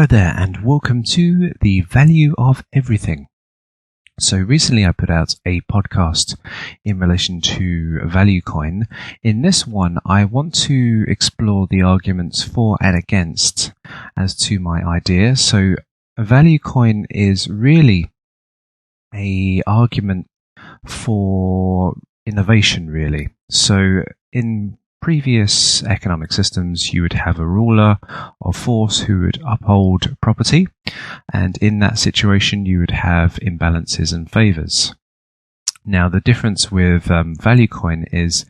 Hello there, and welcome to The Value of Everything. So recently I put out a podcast in relation to value coin. In this one, I want to explore the arguments for and against as to my idea. So a value coin is really an argument for innovation, really. So in previous economic systems, you would have a ruler of force who would uphold property, and in that situation you would have imbalances and favors. Now, the difference with value coin is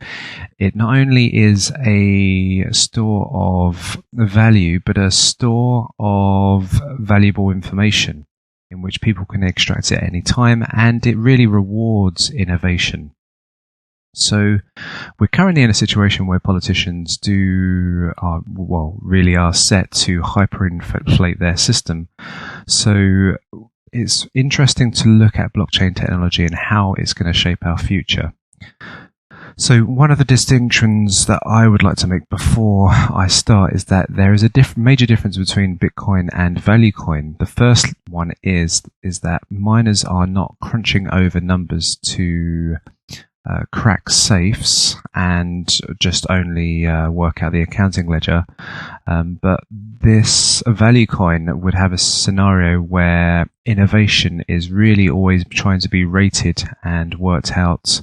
it not only is a store of value, but a store of valuable information in which people can extract it at any time, and it really rewards innovation. So we're currently in a situation where politicians really are set to hyperinflate their system. So it's interesting to look at blockchain technology and how it's going to shape our future. So one of the distinctions that I would like to make before I start is that there is a major difference between Bitcoin and value coin. The first one is that miners are not crunching over numbers to crack safes and just only work out the accounting ledger. But this value coin would have a scenario where innovation is really always trying to be rated and worked out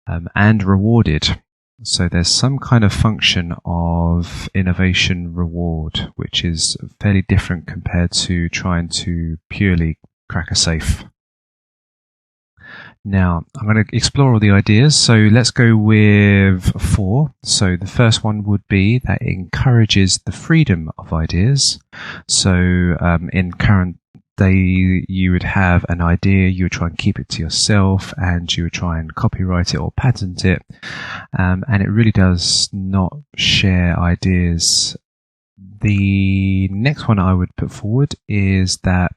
and rewarded. So there's some kind of function of innovation reward, which is fairly different compared to trying to purely crack a safe. Now, I'm going to explore all the ideas. So let's go with 4. So the first one would be that it encourages the freedom of ideas. So in current day, you would have an idea, you would try and keep it to yourself, and you would try and copyright it or patent it. And it really does not share ideas. The next one I would put forward is that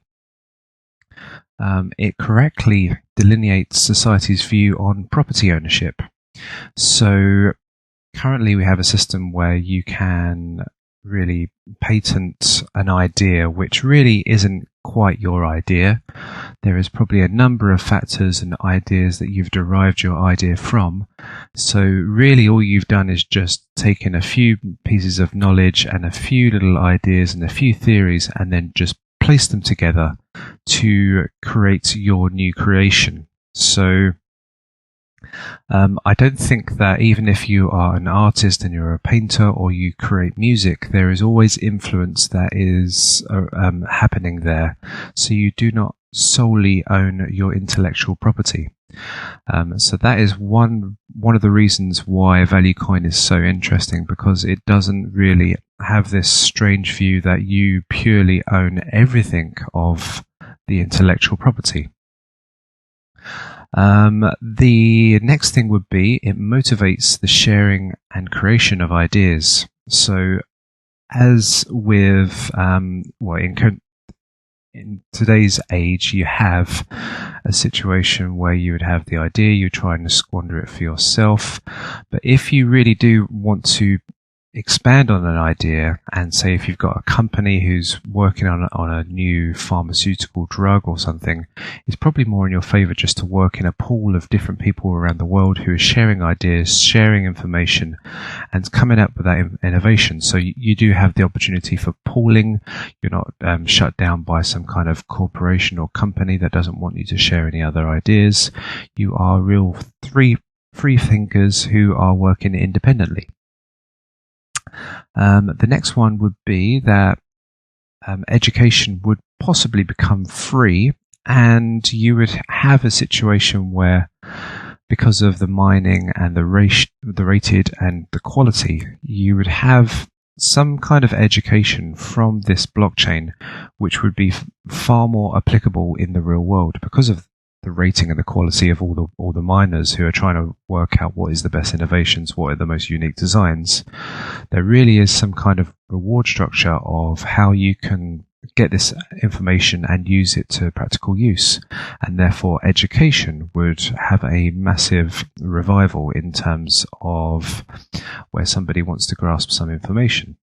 it correctly delineates society's view on property ownership. So currently we have a system where you can really patent an idea which really isn't quite your idea. There is probably a number of factors and ideas that you've derived your idea from. So really all you've done is just taken a few pieces of knowledge and a few little ideas and a few theories and then just place them together to create your new creation. So I don't think that even if you are an artist and you're a painter or you create music, there is always influence that is happening there. So you do not solely own your intellectual property. So that is one of the reasons why value coin is so interesting, because it doesn't really have this strange view that you purely own everything of the intellectual property. The next thing would be it motivates the sharing and creation of ideas. So as with in today's age, you have a situation where you would have the idea, you try and squander it for yourself. But if you really do want to expand on an idea, and say if you've got a company who's working on a new pharmaceutical drug or something, it's probably more in your favor just to work in a pool of different people around the world who are sharing ideas, sharing information, and coming up with that innovation. So you do have the opportunity for pooling. You're not shut down by some kind of corporation or company that doesn't want you to share any other ideas. You are real free thinkers who are working independently. The next one would be that education would possibly become free, and you would have a situation where, because of the mining and the rated and the quality, you would have some kind of education from this blockchain which would be far more applicable in the real world because of the rating and the quality of all the miners who are trying to work out what is the best innovations, what are the most unique designs. There really is some kind of reward structure of how you can get this information and use it to practical use, and therefore education would have a massive revival in terms of where somebody wants to grasp some information.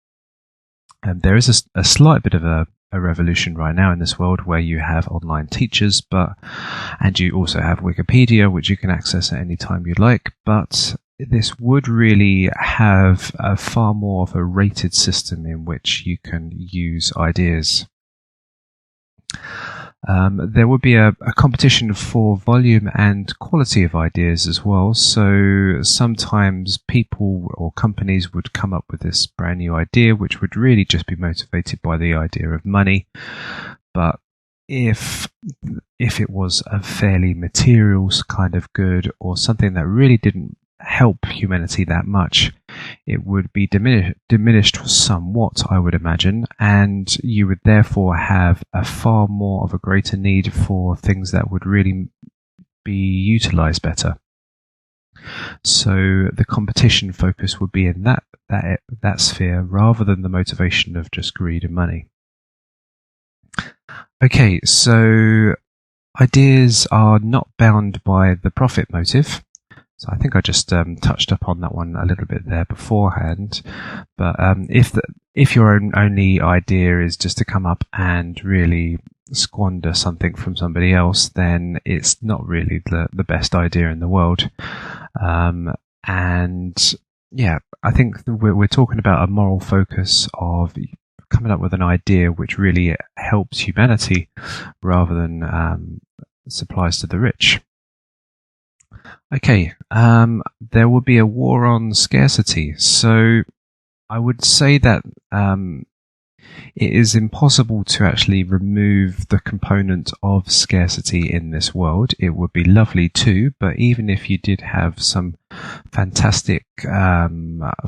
And there is a slight bit of a a revolution right now in this world where you have online teachers, and you also have Wikipedia, which you can access at any time you like. But this would really have a far more of a rated system in which you can use ideas. There would be a competition for volume and quality of ideas as well. So sometimes people or companies would come up with this brand new idea, which would really just be motivated by the idea of money. But if it was a fairly materials kind of good, or something that really didn't help humanity that much, it would be diminished somewhat, I would imagine, and you would therefore have a far more of a greater need for things that would really be utilized better. So the competition focus would be in that sphere, rather than the motivation of just greed and money. Okay, so ideas are not bound by the profit motive. So I think I just touched upon that one a little bit there beforehand. But if your only idea is just to come up and really squander something from somebody else, then it's not really the best idea in the world. And yeah, I think we're talking about a moral focus of coming up with an idea which really helps humanity, rather than supplies to the rich. Okay, there will be a war on scarcity. So I would say that it is impossible to actually remove the component of scarcity in this world. It would be lovely too, but even if you did have some fantastic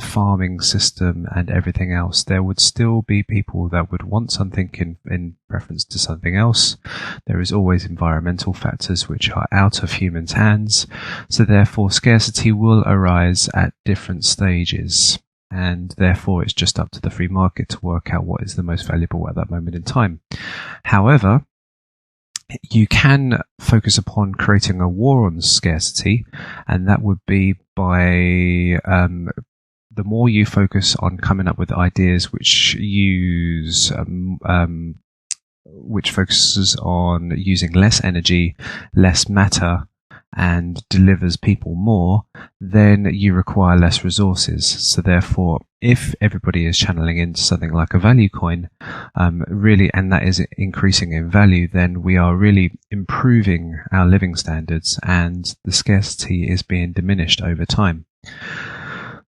farming system and everything else, there would still be people that would want something in preference to something else. There is always environmental factors which are out of humans' hands, so therefore scarcity will arise at different stages. And therefore it's just up to the free market to work out what is the most valuable at that moment in time. However, you can focus upon creating a war on scarcity, and that would be by the more you focus on coming up with ideas which which focuses on using less energy, less matter, and delivers people more, then you require less resources. So therefore, if everybody is channeling into something like a value coin, really, and that is increasing in value, then we are really improving our living standards, and the scarcity is being diminished over time.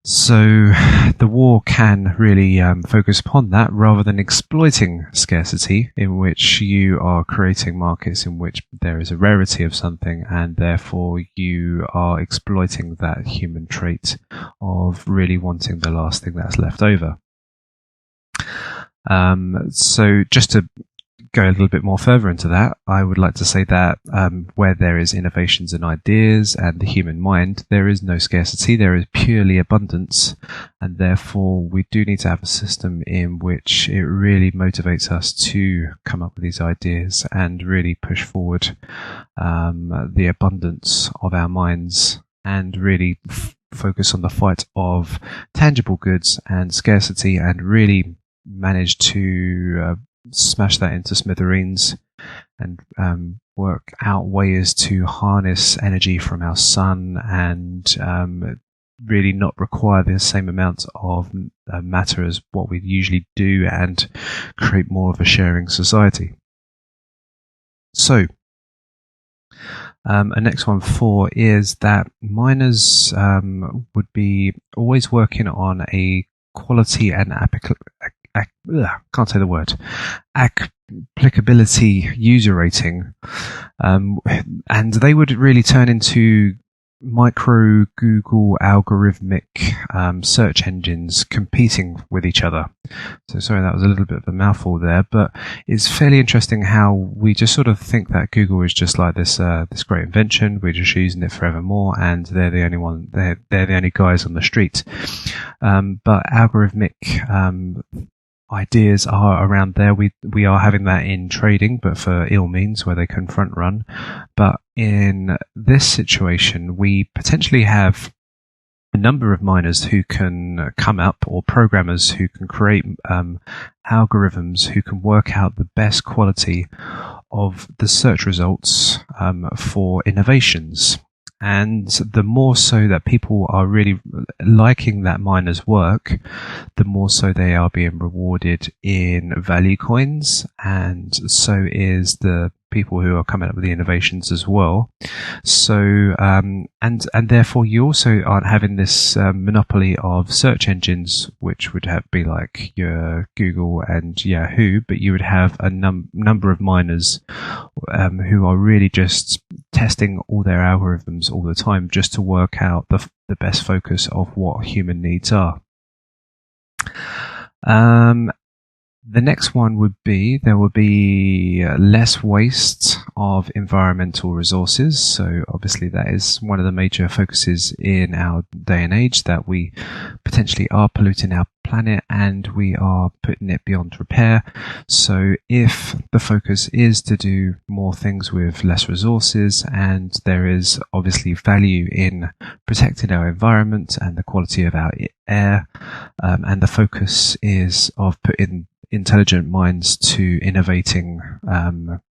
So the war can really focus upon that, rather than exploiting scarcity, in which you are creating markets in which there is a rarity of something, and therefore you are exploiting that human trait of really wanting the last thing that's left over. So just to go a little bit more further into that, I would like to say that where there is innovations and ideas and the human mind, there is no scarcity, there is purely abundance, and therefore we do need to have a system in which it really motivates us to come up with these ideas and really push forward the abundance of our minds, and really focus on the fight of tangible goods and scarcity, and really manage to smash that into smithereens, and work out ways to harness energy from our sun, and really not require the same amount of matter as what we usually do, and create more of a sharing society. So a next one 4 is that miners would be always working on a quality and applicability user rating, and they would really turn into micro Google algorithmic search engines competing with each other. So sorry, that was a little bit of a mouthful there, but it's fairly interesting how we just sort of think that Google is just like this great invention. We're just using it forevermore, and they're the only guys on the street. But algorithmic ideas are around there. We are having that in trading, but for ill means, where they can front run. But in this situation, we potentially have a number of miners who can come up, or programmers who can create algorithms who can work out the best quality of the search results for innovations. And the more so that people are really liking that miner's work, the more so they are being rewarded in value coins, and so is the people who are coming up with the innovations as well. So, and therefore you also aren't having this monopoly of search engines, which would be like your Google and Yahoo, but you would have a number of miners who are really just testing all their algorithms all the time just to work out the best focus of what human needs are. The next one would be, there will be less waste of environmental resources. So obviously that is one of the major focuses in our day and age, that we potentially are polluting our planet and we are putting it beyond repair. So if the focus is to do more things with less resources, and there is obviously value in protecting our environment and the quality of our air, and the focus is of putting intelligent minds to innovating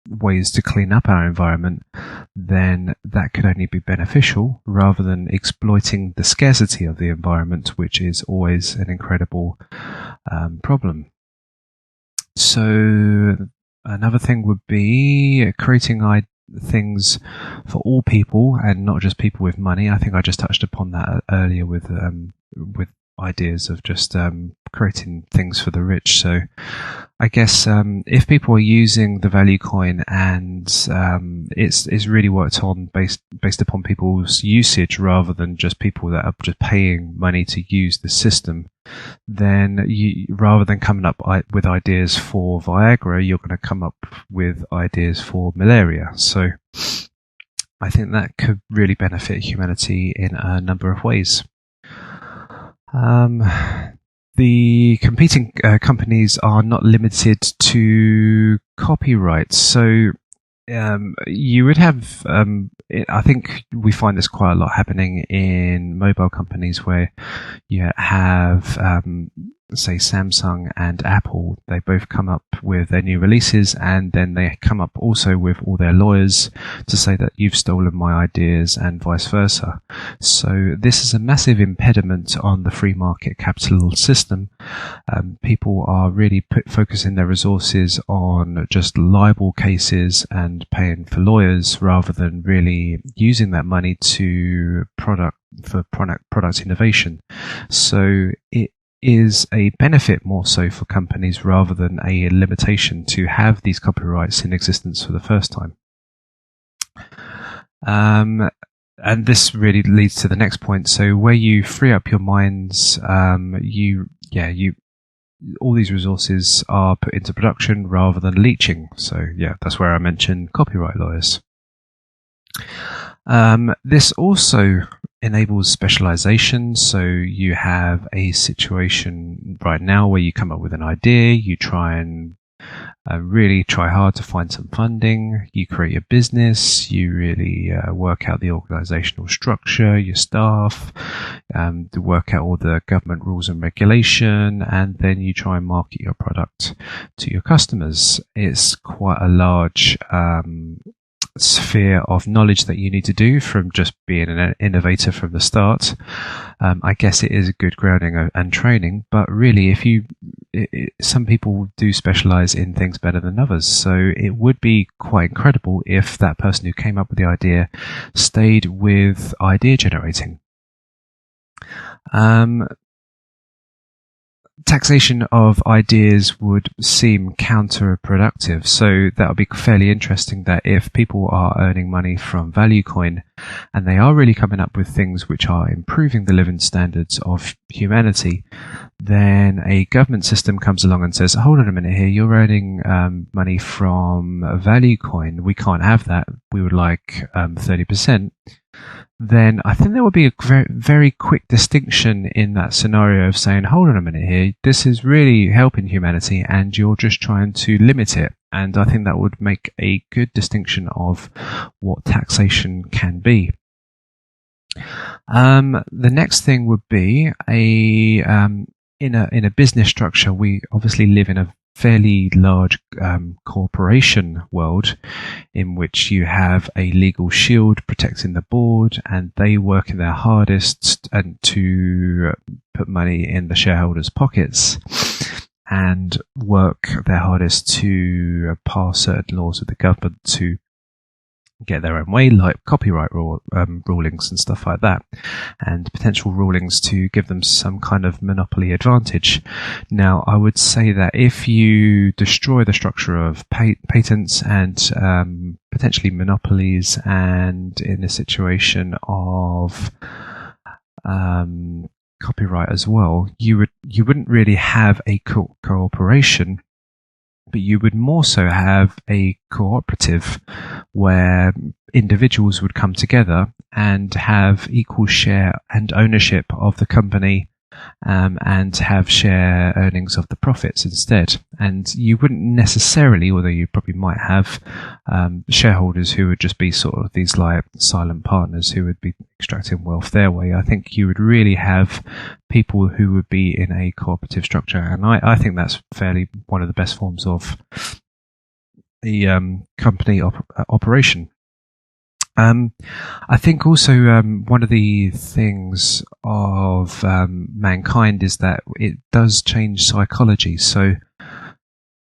ways to clean up our environment, then that could only be beneficial rather than exploiting the scarcity of the environment, which is always an incredible problem. So another thing would be creating things for all people and not just people with money. I think I just touched upon that earlier with ideas of just creating things for the rich. So I guess if people are using the value coin and it's really worked on based upon people's usage rather than just people that are just paying money to use the system, then rather than coming up with ideas for Viagra, you're going to come up with ideas for malaria. So I think that could really benefit humanity in a number of ways. The competing companies are not limited to copyright. So you would have, I think we find this quite a lot happening in mobile companies where you have, say, Samsung and Apple. They both come up with their new releases, and then they come up also with all their lawyers to say that you've stolen my ideas and vice versa. So this is a massive impediment on the free market capital system. People are really focusing their resources on just libel cases and paying for lawyers rather than really using that money to product innovation. So it is a benefit more so for companies rather than a limitation to have these copyrights in existence for the first time. And this really leads to the next point. So where you free up your minds, all these resources are put into production rather than leeching. So yeah, that's where I mentioned copyright lawyers. This also enables specialization. So you have a situation right now where you come up with an idea, you try and really try hard to find some funding, you create your business, you really work out the organizational structure, your staff, to work out all the government rules and regulation, and then you try and market your product to your customers. It's quite a large sphere of knowledge that you need to do from just being an innovator from the start. I guess it is a good grounding and training, but really some people do specialize in things better than others. So it would be quite incredible if that person who came up with the idea stayed with idea generating. Taxation of ideas would seem counterproductive. So that would be fairly interesting that if people are earning money from value coin and they are really coming up with things which are improving the living standards of humanity, then a government system comes along and says, hold on a minute here, you're earning money from a value coin. We can't have that. We would like 30%. Then I think there would be a very, very quick distinction in that scenario of saying, hold on a minute here, this is really helping humanity and you're just trying to limit it. And I think that would make a good distinction of what taxation can be. The next thing would be in a business structure. We obviously live in a fairly large corporation world in which you have a legal shield protecting the board, and they work in their hardest and to put money in the shareholders' pockets and work their hardest to pass certain laws with the government to get their own way, like copyright rulings and stuff like that, and potential rulings to give them some kind of monopoly advantage. Now, I would say that if you destroy the structure of patents and potentially monopolies, and in a situation of copyright as well, you wouldn't really have a cooperation, but you would more so have a cooperative where individuals would come together and have equal share and ownership of the company, and have share earnings of the profits instead. And you wouldn't necessarily, although you probably might have shareholders who would just be sort of these like silent partners who would be extracting wealth their way. I think you would really have people who would be in a cooperative structure, and I think that's fairly one of the best forms of the company operation. I think also one of the things of mankind is that it does change psychology. So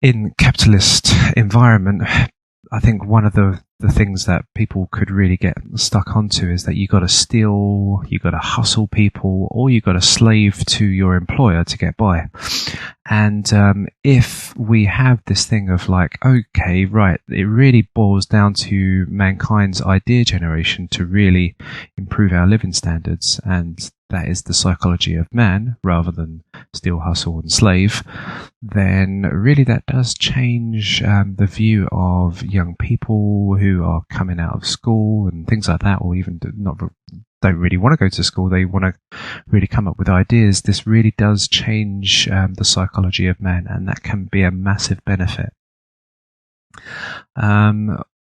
in capitalist environment, I think one of the things that people could really get stuck onto is that you got to steal, you got to hustle people, or you got to slave to your employer to get by. And if we have this thing of like, okay, right, it really boils down to mankind's idea generation to really improve our living standards, and that is the psychology of man rather than steal, hustle, and slave, then really that does change the view of young people who are coming out of school and things like that, or even don't really want to go to school. They want to really come up with ideas. This really does change the psychology of man, and that can be a massive benefit.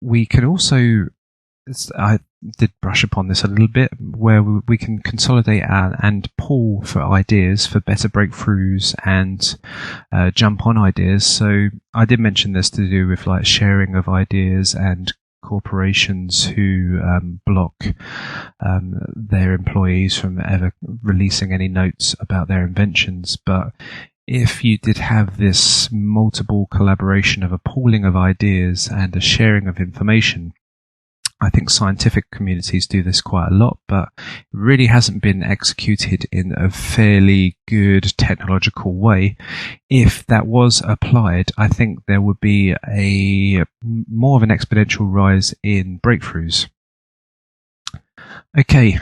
We can also, I did brush upon this a little bit, where we can consolidate and pull for ideas for better breakthroughs and jump on ideas. So I did mention this to do with like sharing of ideas and corporations who block their employees from ever releasing any notes about their inventions. But if you did have this multiple collaboration of a pooling of ideas and a sharing of information, I think scientific communities do this quite a lot, but it really hasn't been executed in a fairly good technological way. If that was applied, I think there would be a more of an exponential rise in breakthroughs. Okay,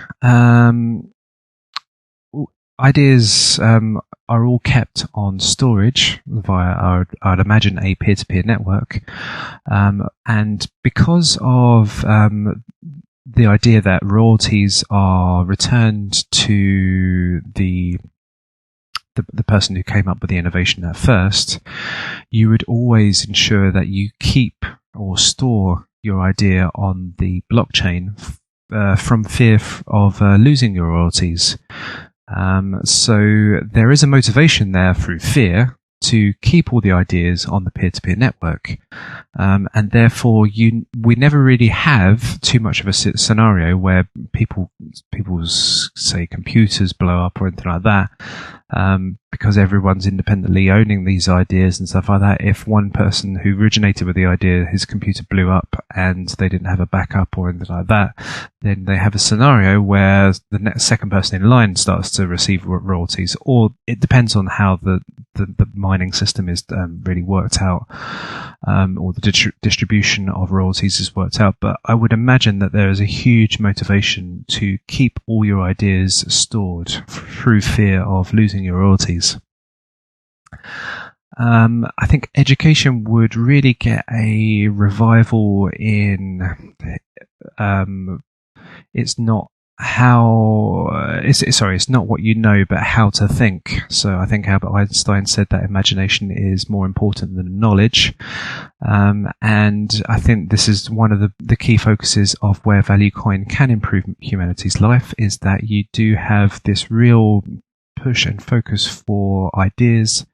ideas are all kept on storage via, I'd imagine, a peer-to-peer network. And because of the idea that royalties are returned to the person who came up with the innovation at first, you would always ensure that you keep or store your idea on the blockchain from fear of losing your royalties. So there is a motivation there through fear to keep all the ideas on the peer-to-peer network. And therefore we never really have too much of a scenario where people's say computers blow up or anything like that, because everyone's independently owning these ideas and stuff like that. If one person who originated with the idea, his computer blew up and they didn't have a backup or anything like that, then they have a scenario where the second person in line starts to receive royalties, or it depends on how the mining system is really worked out, or the distribution of royalties is worked out. But I would imagine that there is a huge motivation to keep all your ideas stored through fear of losing your royalties. I think education would really get a revival in it's not it's not what you know, but how to think. So I think Albert Einstein said that imagination is more important than knowledge. And I think this is one of the key focuses of where Value Coin can improve humanity's life, is that you do have this real push and focus for ideas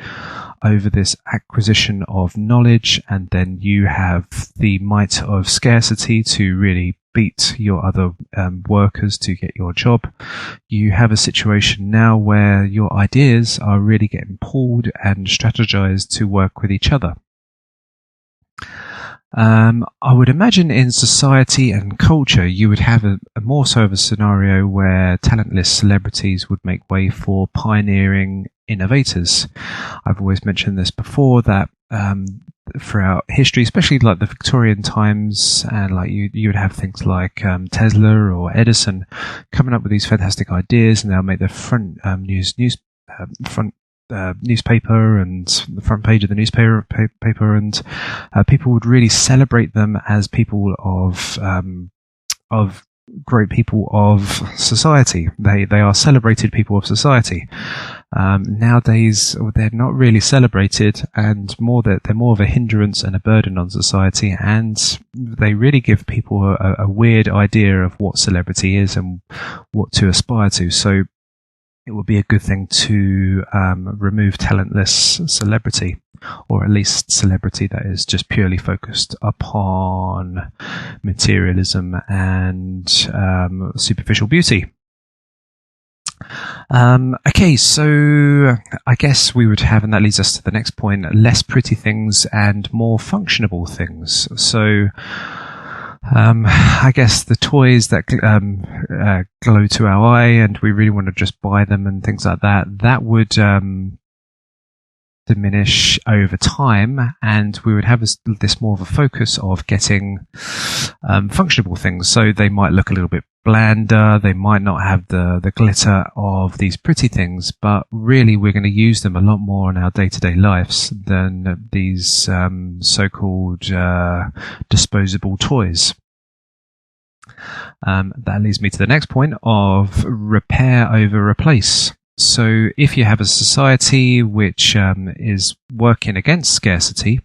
over this acquisition of knowledge, and then you have the might of scarcity to really beat your other workers to get your job. You have a situation now where your ideas are really getting pulled and strategized to work with each other. I would imagine in society and culture, you would have a more so of a scenario where talentless celebrities would make way for pioneering innovators. I've always mentioned this before, that throughout history, especially like the Victorian times, and like you would have things like Tesla or Edison coming up with these fantastic ideas, and they'll make the front newspaper and the front page of the newspaper, and people would really celebrate them as people of great people of society. They are celebrated people of society. Nowadays, they're not really celebrated, and they're more of a hindrance and a burden on society, and they really give people a weird idea of what celebrity is and what to aspire to. So it would be a good thing to remove talentless celebrity, or at least celebrity that is just purely focused upon materialism and superficial beauty. Okay, so I guess we would have, and that leads us to the next point, less pretty things and more functionable things. So I guess the toys that glow to our eye and we really want to just buy them and things like that would diminish over time, and we would have this more of a focus of getting functionable things. So they might look a little bit blander, they might not have the glitter of these pretty things, but really we're going to use them a lot more in our day-to-day lives than these so-called disposable toys. That leads me to the next point of repair over replace. So if you have a society which is working against scarcity,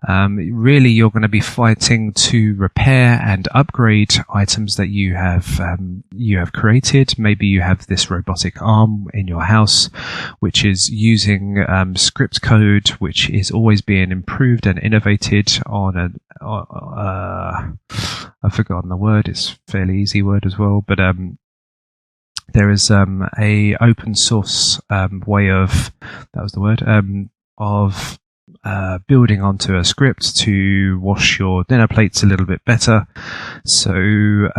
really you're going to be fighting to repair and upgrade items that you have created. Maybe you have this robotic arm in your house which is using script code which is always being improved and innovated on I've forgotten the word, it's a fairly easy word as well, but there is a open source way of, that was the word, of building onto a script to wash your dinner plates a little bit better. So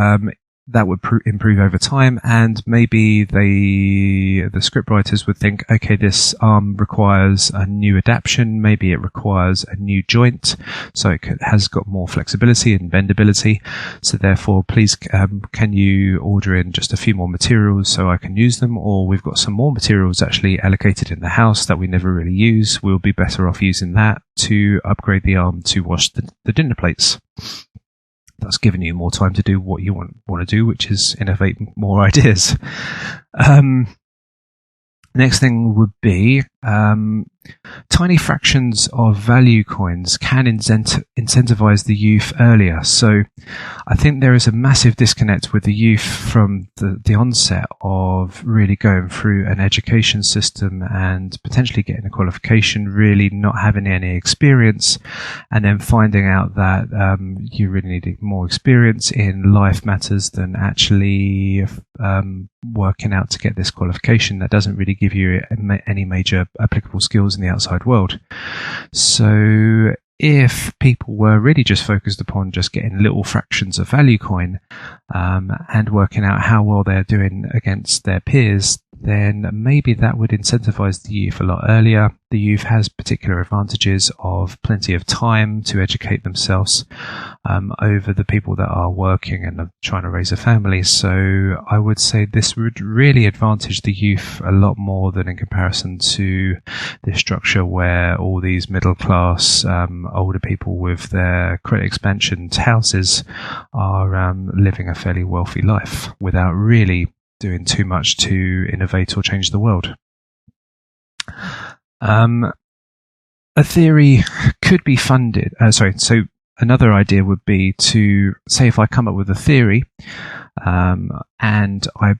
that would improve over time, and maybe the script writers would think, okay, this arm requires a new adaptation, maybe it requires a new joint, so it has got more flexibility and bendability, so therefore please can you order in just a few more materials so I can use them, or we've got some more materials actually allocated in the house that we never really use, we'll be better off using that to upgrade the arm to wash the dinner plates. That's giving you more time to do what you want to do, which is innovate more ideas. Next thing would be tiny fractions of value coins can incentivize the youth earlier. So I think there is a massive disconnect with the youth from the onset of really going through an education system and potentially getting a qualification, really not having any experience, and then finding out that you really need more experience in life matters than actually working out to get this qualification that doesn't really give you any major applicable skills in the outside world. So if people were really just focused upon just getting little fractions of value coin and working out how well they're doing against their peers, then maybe that would incentivize the youth a lot earlier. The youth has particular advantages of plenty of time to educate themselves over the people that are working and are trying to raise a family. So I would say this would really advantage the youth a lot more than in comparison to this structure where all these middle class older people with their credit expansion houses are living a fairly wealthy life without really doing too much to innovate or change the world. A theory could be funded. So another idea would be to say if I come up with a theory, and I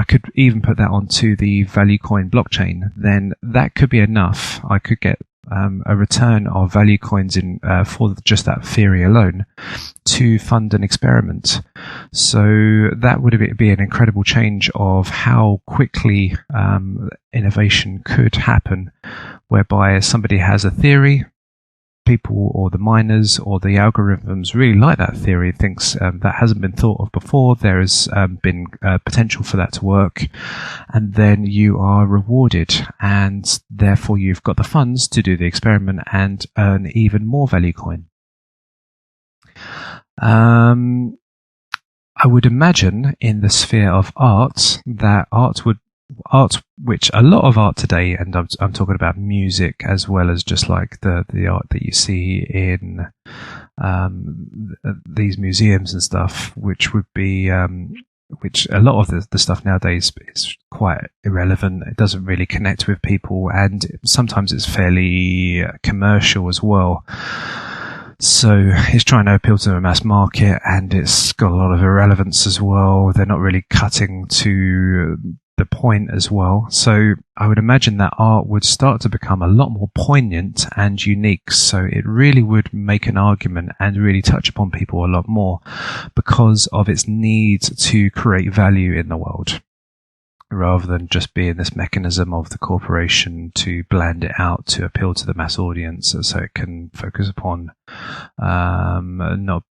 could even put that onto the value coin blockchain, then that could be enough. I could get a return of value coins in for just that theory alone to fund an experiment. So that would be an incredible change of how quickly innovation could happen, whereby somebody has a theory, people or the miners or the algorithms really like that theory, thinks that hasn't been thought of before, there has been potential for that to work, and then you are rewarded, and therefore you've got the funds to do the experiment and earn even more value coin. I would imagine in the sphere of art that art, which a lot of art today, and I'm talking about music as well as just like the art that you see in these museums and stuff, which would be which a lot of the stuff nowadays is quite irrelevant. It doesn't really connect with people, and sometimes it's fairly commercial as well. So it's trying to appeal to the mass market, and it's got a lot of irrelevance as well. They're not really cutting to the point as well. So I would imagine that art would start to become a lot more poignant and unique. So it really would make an argument and really touch upon people a lot more because of its need to create value in the world, rather than just being this mechanism of the corporation to blend it out to appeal to the mass audience so it can focus upon not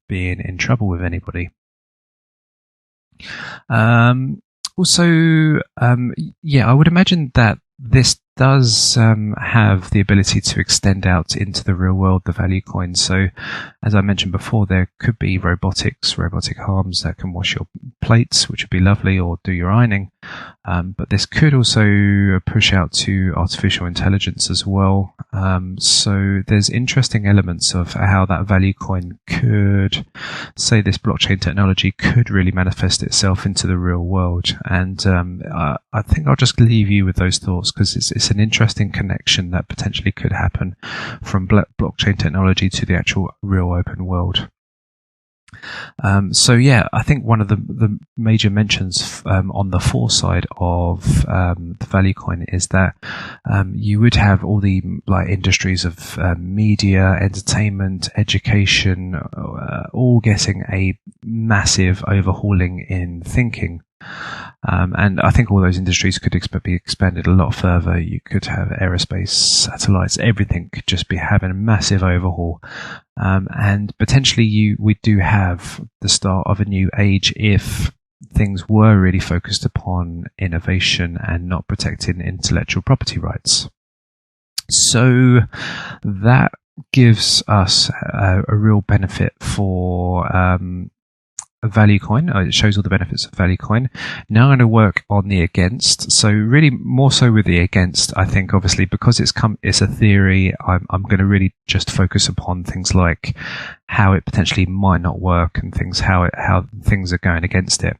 being in trouble with anybody. Also, I would imagine that this does have the ability to extend out into the real world, the value coin. So, as I mentioned before, there could be robotic arms that can wash your plates, which would be lovely, or do your ironing. But this could also push out to artificial intelligence as well. So there's interesting elements of how that value coin could, say this blockchain technology could really manifest itself into the real world. And I think I'll just leave you with those thoughts because it's an interesting connection that potentially could happen from blockchain technology to the actual real open world. I think one of the major mentions on the foresight of the value coin is that you would have all the industries of media, entertainment, education, all getting a massive overhauling in thinking. And I think all those industries could be expanded a lot further. You could have aerospace, satellites, everything could just be having a massive overhaul. And potentially we do have the start of a new age if things were really focused upon innovation and not protecting intellectual property rights. So that gives us a real benefit for value coin. It shows all the benefits of value coin. Now I'm going to work on the against. So really more so with the against, I think obviously because it's a theory, I'm going to really just focus upon things like how it potentially might not work and how things are going against it.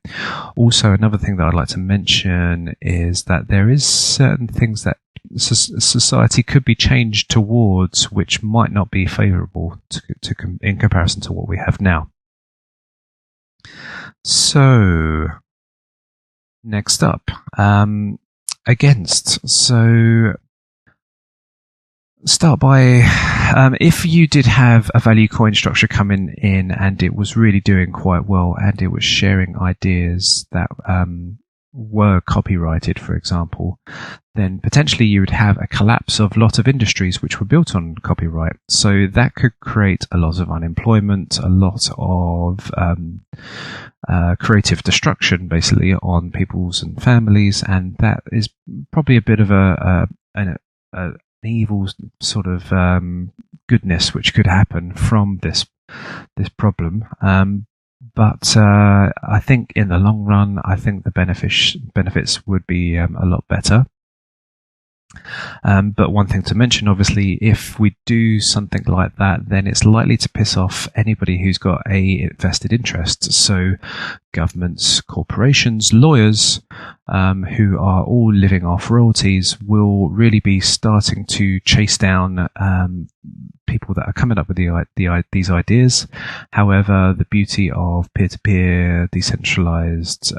Also, another thing that I'd like to mention is that there is certain things that society could be changed towards which might not be favorable in comparison to what we have now. So, next up, against. So, start by, if you did have a value coin structure coming in and it was really doing quite well and it was sharing ideas that were copyrighted, for example, then potentially you would have a collapse of a lot of industries which were built on copyright. So that could create a lot of unemployment, a lot of creative destruction, basically, on people's and families, and that is probably a bit of an evil sort of goodness which could happen from this problem. But I think in the long run, I think the benefits would be a lot better. But one thing to mention, obviously, if we do something like that, then it's likely to piss off anybody who's got a vested interest. So governments, corporations, lawyers, who are all living off royalties, will really be starting to chase down people that are coming up with these ideas. However, the beauty of peer-to-peer decentralized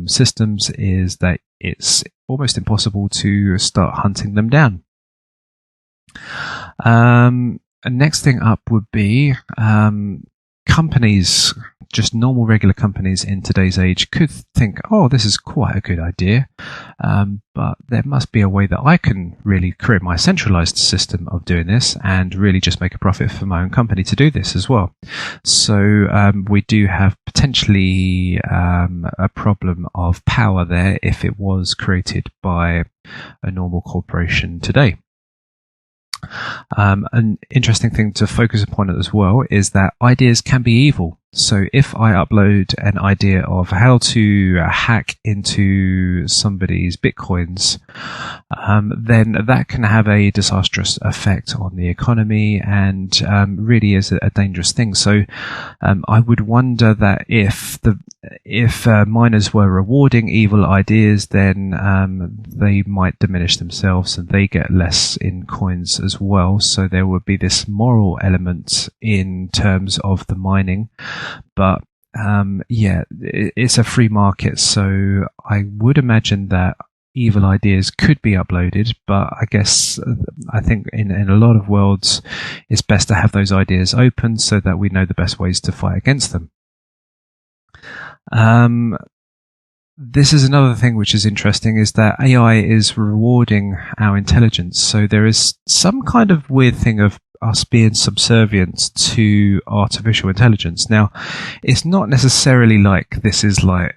systems is that it's almost impossible to start hunting them down. Next thing up would be companies, just normal regular companies in today's age could think, oh, this is quite a good idea, but there must be a way that I can really create my centralized system of doing this and really just make a profit for my own company to do this as well. So we do have potentially a problem of power there if it was created by a normal corporation today. An interesting thing to focus upon as well is that ideas can be evil. So if I upload an idea of how to hack into somebody's bitcoins, then that can have a disastrous effect on the economy and really is a dangerous thing. So I would wonder that if miners were rewarding evil ideas, then they might diminish themselves and they get less in coins as well. So there would be this moral element in terms of the mining. But it's a free market, so I would imagine that evil ideas could be uploaded, but I think in a lot of worlds it's best to have those ideas open so that we know the best ways to fight against them. This is another thing which is interesting, is that AI is rewarding our intelligence. So there is some kind of weird thing of us being subservient to artificial intelligence. Now, it's not necessarily like this is like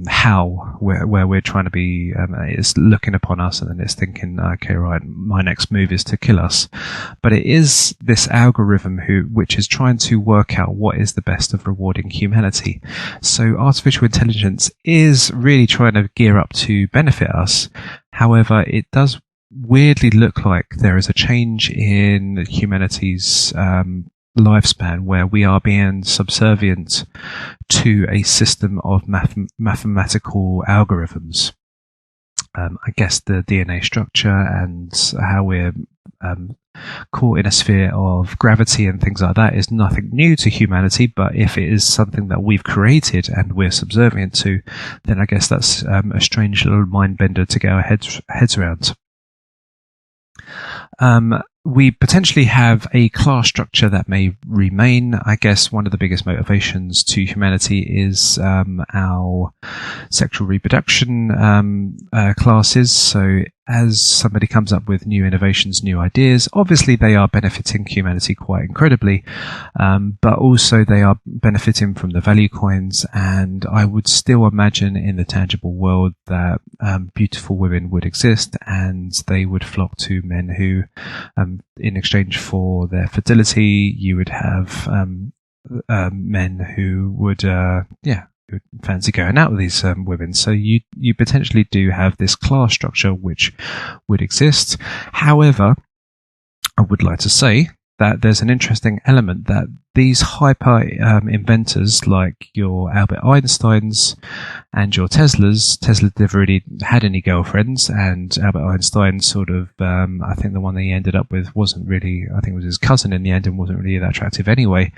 HAL, where we're trying to be, it's looking upon us and then it's thinking, okay, right, my next move is to kill us. But it is this algorithm which is trying to work out what is the best of rewarding humanity. So artificial intelligence is really trying to gear up to benefit us. However, it does weirdly look like there is a change in humanity's lifespan where we are being subservient to a system of mathematical algorithms. I guess the DNA structure and how we're caught in a sphere of gravity and things like that is nothing new to humanity, but if it is something that we've created and we're subservient to, then I guess that's a strange little mind bender to get our heads around. We potentially have a class structure that may remain. I guess one of the biggest motivations to humanity is our sexual reproduction classes. So as somebody comes up with new innovations, new ideas, obviously they are benefiting humanity quite incredibly, but also they are benefiting from the value coins. And I would still imagine in the tangible world that beautiful women would exist and they would flock to men who, in exchange for their fidelity, you would have men who would fancy going out with these women. So you potentially do have this class structure which would exist. However, I would like to say that there's an interesting element that these hyper inventors like your Albert Einsteins and your Teslas, Tesla never really had any girlfriends, and Albert Einstein sort of, I think the one that he ended up with wasn't really, I think it was his cousin in the end and wasn't really that attractive anyway.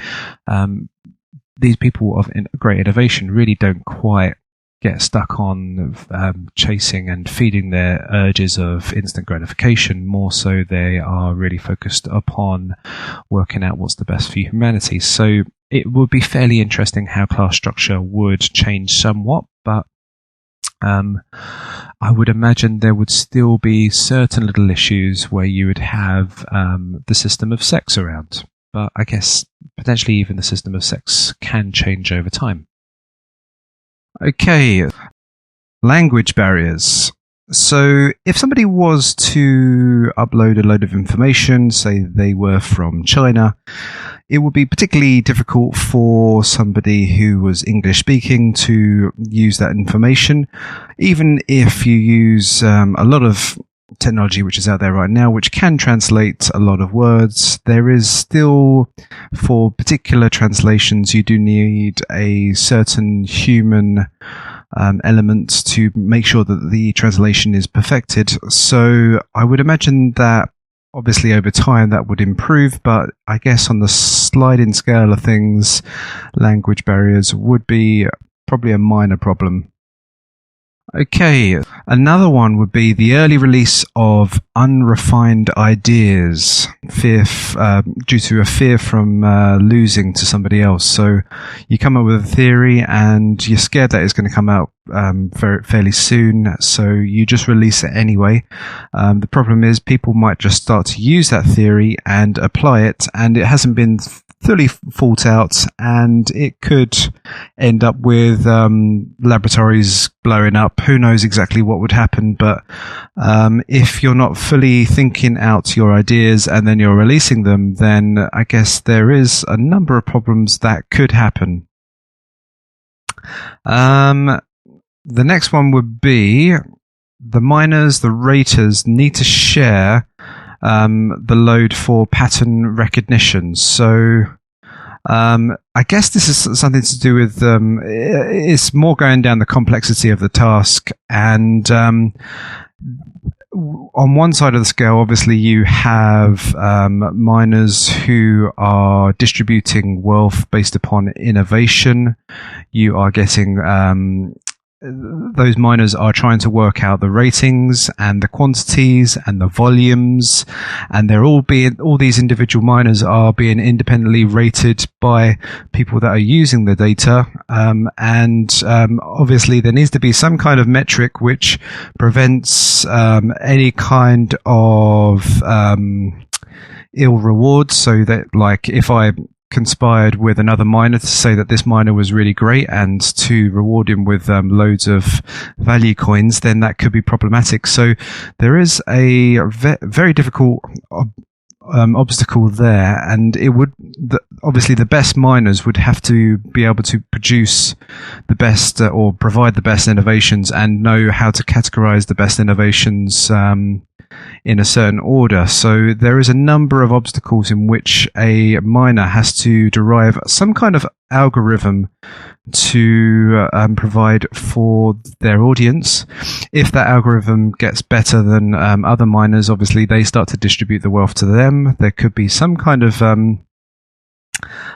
These people of great innovation really don't quite get stuck on chasing and feeding their urges of instant gratification. More so, they are really focused upon working out what's the best for humanity. So it would be fairly interesting how class structure would change somewhat, but I would imagine there would still be certain little issues where you would have the system of sex around. But I guess potentially even the system of sex can change over time. Okay, language barriers. So if somebody was to upload a load of information, say they were from China, it would be particularly difficult for somebody who was English speaking to use that information. Even if you use a lot of technology which is out there right now, which can translate a lot of words, there is still, for particular translations, you do need a certain human element to make sure that the translation is perfected. So I would imagine that obviously over time that would improve, but I guess on the sliding scale of things, language barriers would be probably a minor problem. Okay, another one would be the early release of unrefined ideas, due to a fear from losing to somebody else. So you come up with a theory and you're scared that it's going to come out fairly soon, so you just release it anyway. The problem is people might just start to use that theory and apply it, and it hasn't been fully thought out, and it could end up with laboratories blowing up. Who knows exactly what would happen, but if you're not fully thinking out your ideas and then you're releasing them, then I guess there is a number of problems that could happen. The next one would be the miners, the raters need to share the load for pattern recognition. So I guess this is something to do with it's more going down the complexity of the task, and on one side of the scale, obviously you have miners who are distributing wealth based upon innovation. You are getting those miners are trying to work out the ratings and the quantities and the volumes, and all these individual miners are being independently rated by people that are using the data, and obviously there needs to be some kind of metric which prevents any kind of ill reward, so that, like, if I conspired with another miner to say that this miner was really great and to reward him with loads of value coins, then that could be problematic. So there is a very difficult obstacle there, and it would obviously the best miners would have to be able to produce the best or provide the best innovations and know how to categorize the best innovations in a certain order. So there is a number of obstacles in which a miner has to derive some kind of algorithm to provide for their audience. If that algorithm gets better than other miners, obviously they start to distribute the wealth to them. There could be some kind of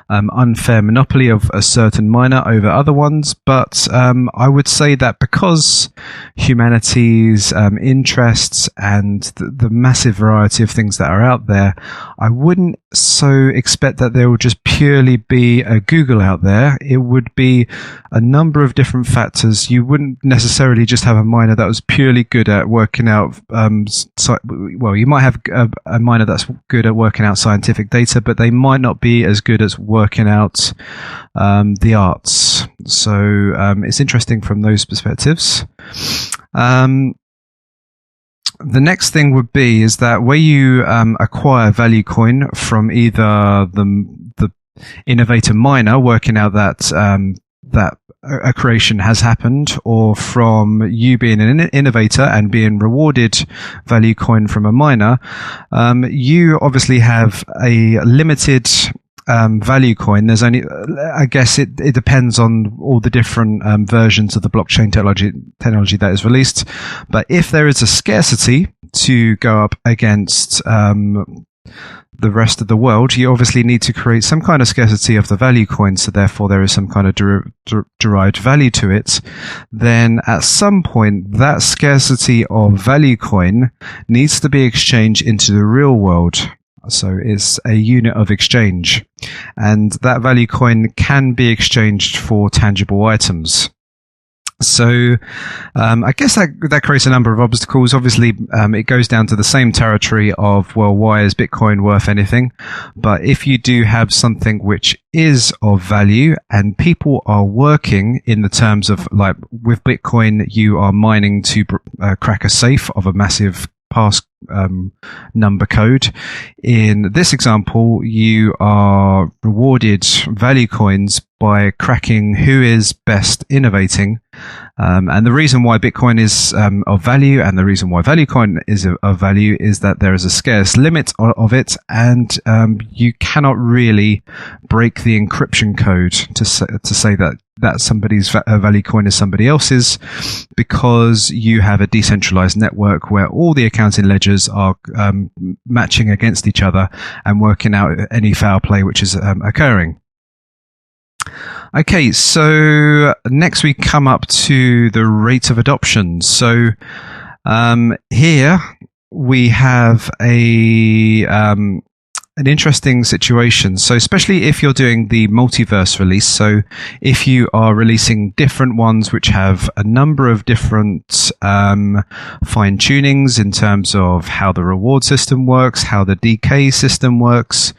unfair monopoly of a certain miner over other ones, but I would say that because humanity's interests and the massive variety of things that are out there, I wouldn't so expect that there would just purely be a Google out there. It would be a number of different factors. You wouldn't necessarily just have a miner that was purely good at working out you might have a miner that's good at working out scientific data, but they might not be as good as working out the arts. So it's interesting from those perspectives. The next thing would be is that where you acquire value coin from either the innovator miner working out that a creation has happened, or from you being an innovator and being rewarded value coin from a miner, you obviously have a limited value coin. There's only, I guess it depends on all the different versions of the blockchain technology that is released. But if there is a scarcity to go up against the rest of the world, you obviously need to create some kind of scarcity of the value coin, so therefore there is some kind of derived value to it. Then at some point that scarcity of value coin needs to be exchanged into the real world. So it's a unit of exchange, and that value coin can be exchanged for tangible items. So I guess that creates a number of obstacles. Obviously, it goes down to the same territory of, well, why is Bitcoin worth anything? But if you do have something which is of value and people are working in the terms of, like with Bitcoin, you are mining to crack a safe of a massive pass number code. In this example, you are rewarded value coins by cracking who is best innovating. And the reason why Bitcoin is of value, and the reason why value coin is of value, is that there is a scarce limit of it, and you cannot really break the encryption code to say that somebody's value coin is somebody else's, because you have a decentralized network where all the accounting ledgers are matching against each other and working out any foul play which is occurring. Okay, so next we come up to the rate of adoption. So here we have an interesting situation. So especially if you're doing the multiverse release, so if you are releasing different ones which have a number of different fine tunings in terms of how the reward system works, how the decay system works,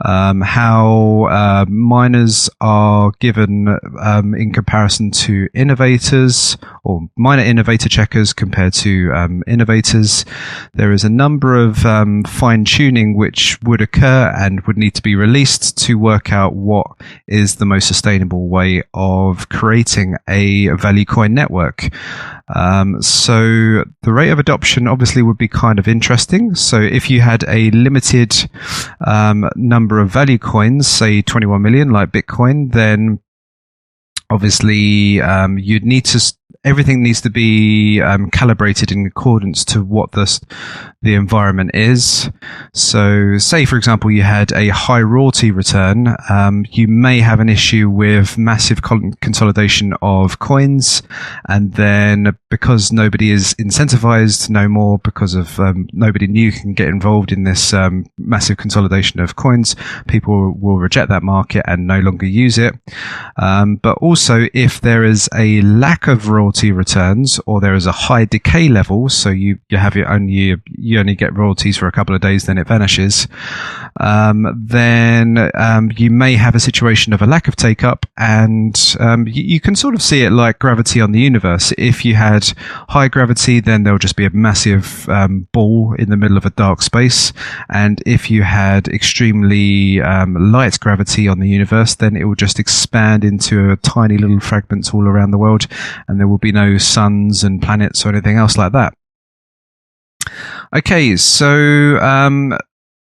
how miners are given in comparison to innovators, or miner innovator checkers compared to innovators. There is a number of fine tuning which would occur and would need to be released to work out what is the most sustainable way of creating a value coin network. So the rate of adoption obviously would be kind of interesting. So if you had a limited number of value coins, say 21 million like Bitcoin, then obviously you'd need to everything needs to be calibrated in accordance to what the environment is. So say, for example, you had a high royalty return, you may have an issue with massive consolidation of coins, and then because nobody is incentivized no more, because of nobody new can get involved in this massive consolidation of coins, people will reject that market and no longer use it. But also, if there is a lack of royalty returns, or there is a high decay level, so you have you only get royalties for a couple of days, then it vanishes, then you may have a situation of a lack of take up, and you can sort of see it like gravity on the universe. If you had high gravity, then there'll just be a massive ball in the middle of a dark space, and if you had extremely light gravity on the universe, then it will just expand into tiny little fragments all around the world, and there will be no suns and planets or anything else like that. Okay, so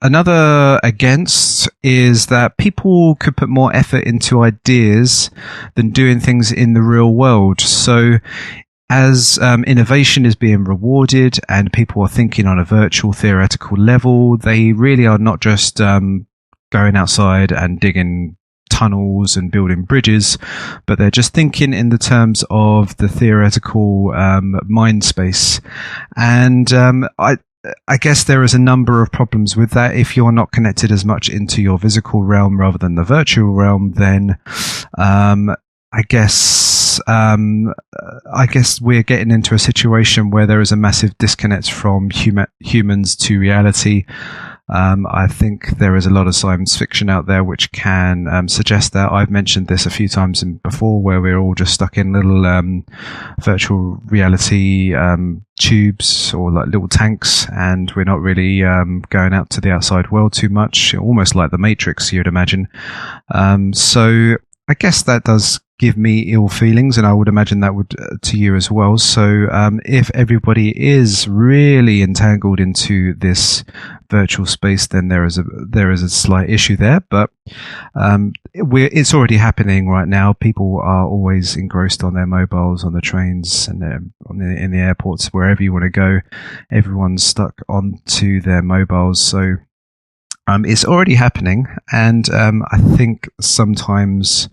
another against is that people could put more effort into ideas than doing things in the real world. So as innovation is being rewarded and people are thinking on a virtual theoretical level, they really are not just going outside and digging tunnels and building bridges, but they're just thinking in the terms of the theoretical mind space. And I guess there is a number of problems with that. If you're not connected as much into your physical realm rather than the virtual realm, then I guess we're getting into a situation where there is a massive disconnect from humans to reality. I think there is a lot of science fiction out there which can suggest that. I've mentioned this a few times before, where we're all just stuck in little virtual reality tubes, or like little tanks, and we're not really going out to the outside world too much, almost like the Matrix, you'd imagine. So I guess that does give me ill feelings, and I would imagine that would to you as well. So if everybody is really entangled into this virtual space, then there is a slight issue there. But it's already happening right now. People are always engrossed on their mobiles, on the trains, and in the airports, wherever you want to go. Everyone's stuck onto their mobiles. So it's already happening, and I think sometimes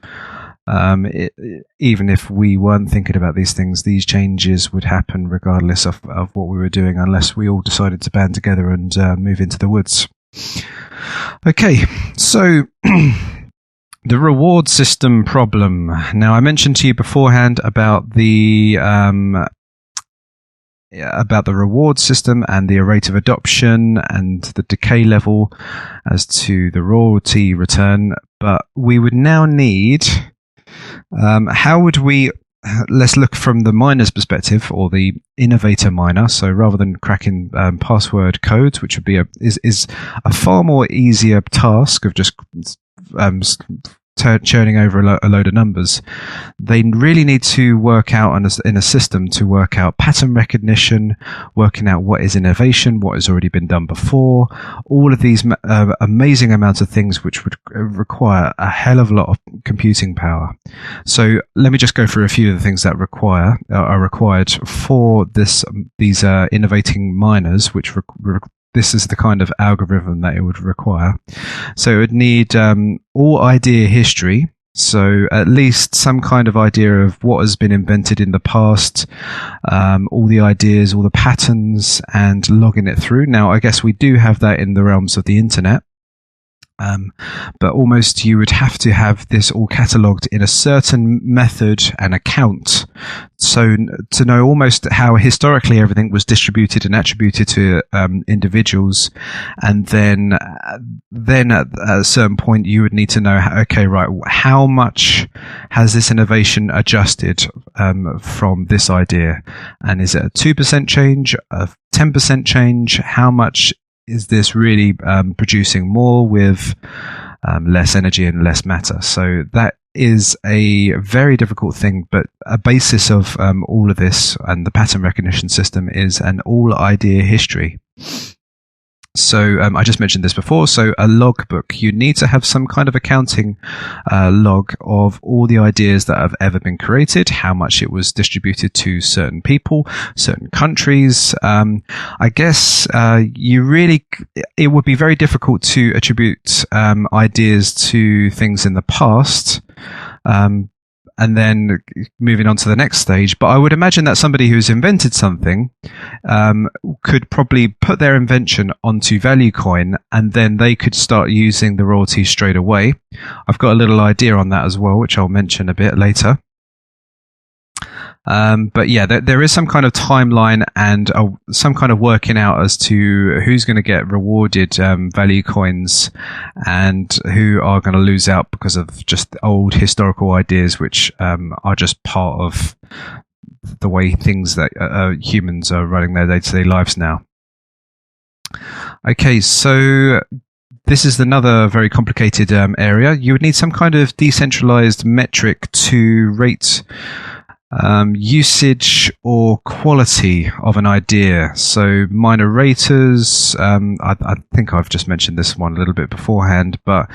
even if we weren't thinking about these things, these changes would happen regardless of what we were doing, unless we all decided to band together and move into the woods. Okay, so The reward system problem. Now, I mentioned to you beforehand about the reward system and the rate of adoption and the decay level as to the royalty return. But we would now need, let's look from the miner's perspective, or the innovator miner. So rather than cracking password codes, which would be is a far more easier task of just churning over a load of numbers, they really need to work out in a system to work out pattern recognition, working out what is innovation, what has already been done before, all of these amazing amounts of things which would require a hell of a lot of computing power. So let me just go through a few of the things that are required for these innovating miners, which this is the kind of algorithm that it would require. So it would need all idea history, so at least some kind of idea of what has been invented in the past, all the ideas, all the patterns, and logging it through. Now, I guess we do have that in the realms of the internet. But almost you would have to have this all catalogued in a certain method and account. So to know almost how historically everything was distributed and attributed to individuals. And then at a certain point you would need to know, okay, right, how much has this innovation adjusted from this idea? And is it a 2% change, a 10% change? How much is this really producing more with less energy and less matter? So that is a very difficult thing, but a basis of all of this and the pattern recognition system is an all idea history. So I just mentioned this before. So a logbook, you need to have some kind of accounting log of all the ideas that have ever been created, how much it was distributed to certain people, certain countries. I guess it would be very difficult to attribute ideas to things in the past. And then moving on to the next stage. But I would imagine that somebody who's invented something could probably put their invention onto Value Coin, and then they could start using the royalties straight away. I've got a little idea on that as well, which I'll mention a bit later. But yeah, there is some kind of timeline and some kind of working out as to who's going to get rewarded value coins and who are going to lose out because of just old historical ideas, which are just part of the way things that humans are running their day-to-day lives now. Okay, so this is another very complicated area. You would need some kind of decentralized metric to rate usage or quality of an idea. So minor raters, I think I've just mentioned this one a little bit beforehand, but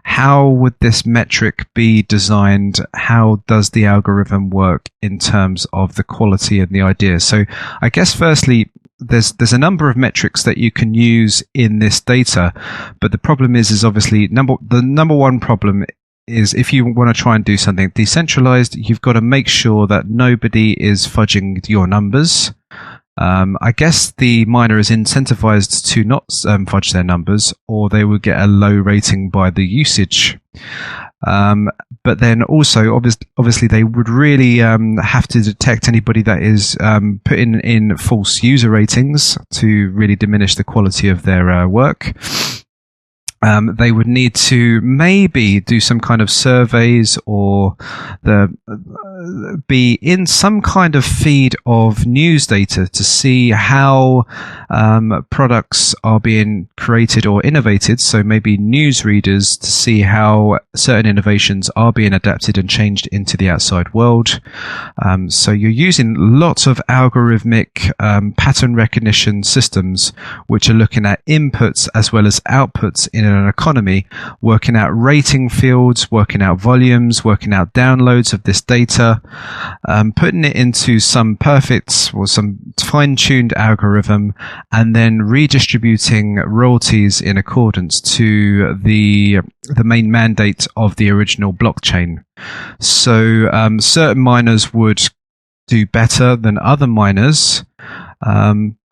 how would this metric be designed? How does the algorithm work in terms of the quality of the idea? So I guess firstly, there's a number of metrics that you can use in this data, but the problem is obviously the number one problem is if you want to try and do something decentralized, you've got to make sure that nobody is fudging your numbers. I guess the miner is incentivized to not fudge their numbers, or they will get a low rating by the usage. But then also, obviously, they would really have to detect anybody that is putting in false user ratings to really diminish the quality of their work. They would need to maybe do some kind of surveys or be in some kind of feed of news data to see how products are being created or innovated. So maybe news readers to see how certain innovations are being adapted and changed into the outside world. So you're using lots of algorithmic pattern recognition systems which are looking at inputs as well as outputs in an economy, working out rating fields, working out volumes, working out downloads of this data, putting it into some perfect or some fine-tuned algorithm, and then redistributing royalties in accordance to the main mandate of the original blockchain. So certain miners would do better than other miners.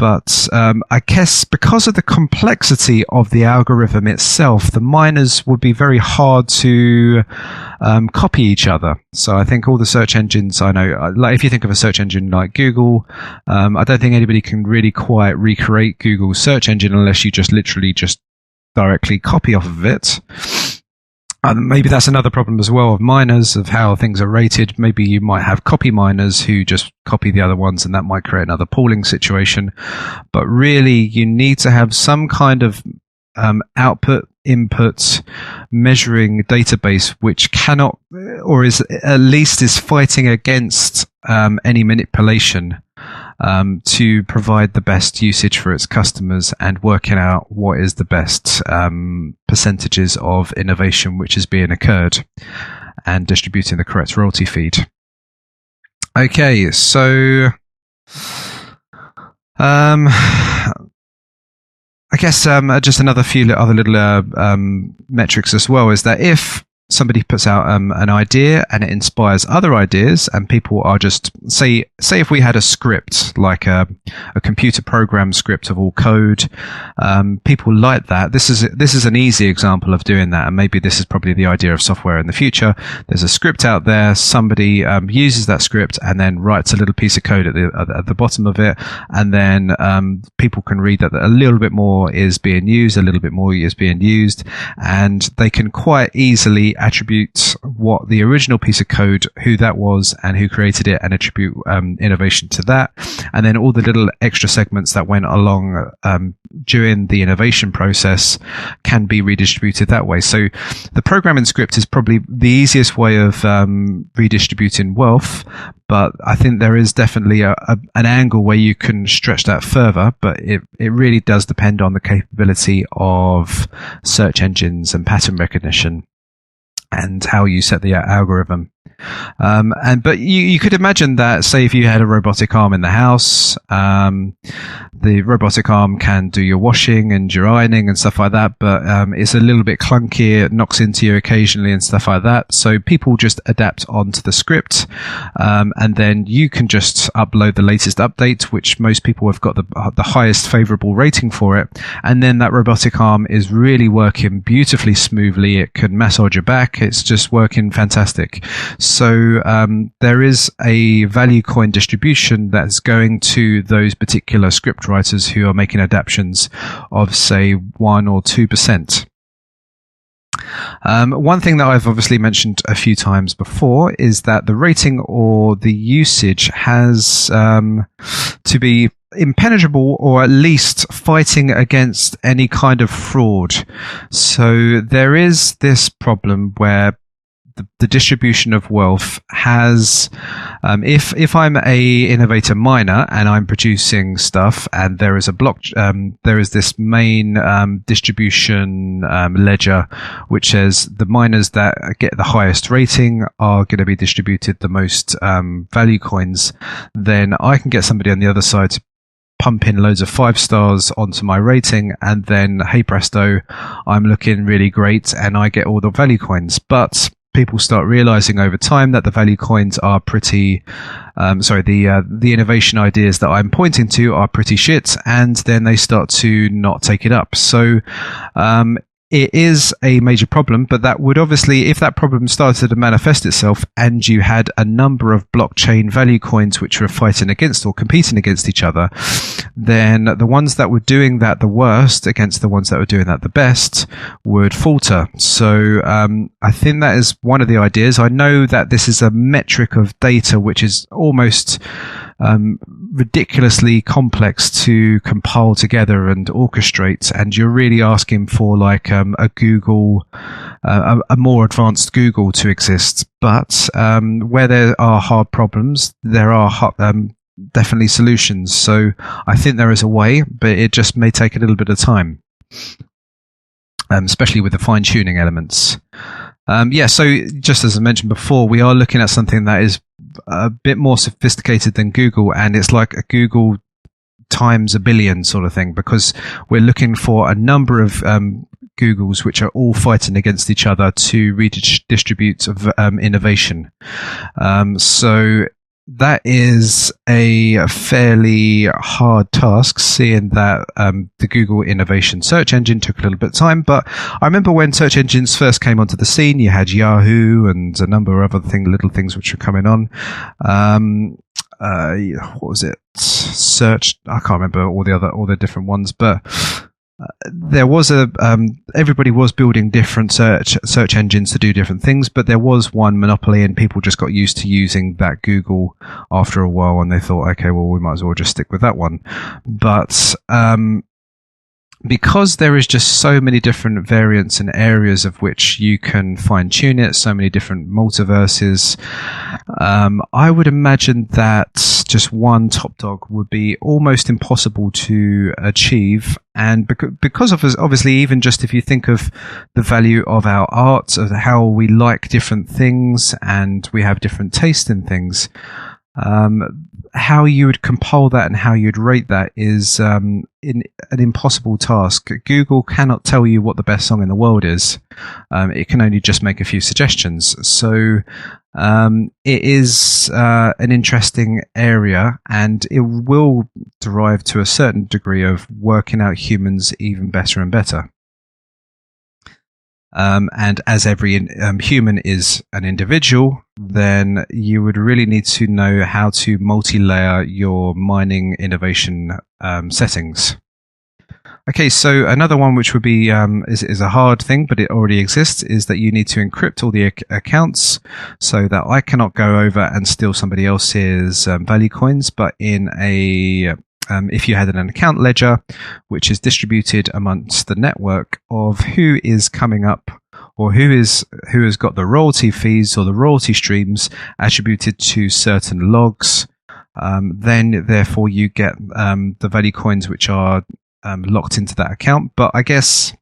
But I guess because of the complexity of the algorithm itself, the miners would be very hard to copy each other. So I think all the search engines I know, like if you think of a search engine like Google, I don't think anybody can really quite recreate Google's search engine unless you just literally just directly copy off of it. Maybe that's another problem as well of miners, of how things are rated. Maybe you might have copy miners who just copy the other ones, and that might create another pooling situation. But really, you need to have some kind of output input measuring database which cannot, or is at least is fighting against any manipulation, to provide the best usage for its customers and working out what is the best percentages of innovation which is being occurred and distributing the correct royalty feed. Okay, so I guess just another few other little metrics as well is that if somebody puts out an idea and it inspires other ideas, and people are just say if we had a script like a computer program script of all code, people like that. This is an easy example of doing that, and maybe this is probably the idea of software in the future. There's a script out there, somebody uses that script and then writes a little piece of code at the bottom of it, and then people can read that a little bit more is being used, a little bit more is being used, and they can quite easily attribute what the original piece of code, who that was and who created it, and attribute innovation to that. And then all the little extra segments that went along during the innovation process can be redistributed that way. So the programming script is probably the easiest way of redistributing wealth, but I think there is definitely an angle where you can stretch that further, but it really does depend on the capability of search engines and pattern recognition and how you set the algorithm. But you could imagine that, say, if you had a robotic arm in the house, the robotic arm can do your washing and your ironing and stuff like that, but it's a little bit clunky, it knocks into you occasionally and stuff like that. So people just adapt onto the script, and then you can just upload the latest update, which most people have got the highest favorable rating for it, and then that robotic arm is really working beautifully smoothly. It can massage your back. It's just working fantastic. So there is a value coin distribution that's going to those particular script writers who are making adaptations of, say, 1 or 2%. One thing that I've obviously mentioned a few times before is that the rating or the usage has to be impenetrable, or at least fighting against any kind of fraud. So there is this problem where the distribution of wealth has, if I'm a innovator miner and I'm producing stuff, and there is a there is this main distribution ledger which says the miners that get the highest rating are going to be distributed the most value coins, then I can get somebody on the other side to pump in loads of 5 stars onto my rating, and then hey presto, I'm looking really great and I get all the value coins. But people start realizing over time that the value coins are pretty, the innovation ideas that I'm pointing to are pretty shit, and then they start to not take it up. So it is a major problem, but that would obviously, if that problem started to manifest itself and you had a number of blockchain value coins which were fighting against or competing against each other, then the ones that were doing that the worst against the ones that were doing that the best would falter. So I think that is one of the ideas. I know that this is a metric of data which is almost ridiculously complex to compile together and orchestrate, and you're really asking for like a Google, a more advanced Google to exist. But where there are hard problems, there are definitely solutions. So I think there is a way, but it just may take a little bit of time, especially with the fine-tuning elements. So just as I mentioned before, we are looking at something that is a bit more sophisticated than Google, and it's like a Google times a billion sort of thing, because we're looking for a number of Googles which are all fighting against each other to redistribute innovation. So that is a fairly hard task, seeing that the Google Innovation Search Engine took a little bit of time. But I remember when search engines first came onto the scene, you had Yahoo and a number of other little things which were coming on. What was it? Search. I can't remember all the different ones, but there was everybody was building different search engines to do different things, but there was one monopoly, and people just got used to using that Google after a while, and they thought, okay, well, we might as well just stick with that one. But because there is just so many different variants and areas of which you can fine-tune it, so many different multiverses, I would imagine that just one top dog would be almost impossible to achieve. And because of, obviously, even just if you think of the value of our art, of how we like different things and we have different taste in things, how you would compile that and how you'd rate that is an impossible task. Google cannot tell you what the best song in the world is. It can only just make a few suggestions. So it is an interesting area, and it will derive to a certain degree of working out humans even better and better. And as every human is an individual, then you would really need to know how to multi-layer your mining innovation settings. Okay, so another one which would be is a hard thing, but it already exists, is that you need to encrypt all the accounts so that I cannot go over and steal somebody else's value coins, but in a if you had an account ledger which is distributed amongst the network of who is coming up or who has got the royalty fees or the royalty streams attributed to certain logs, then therefore you get the value coins which are locked into that account. But I guess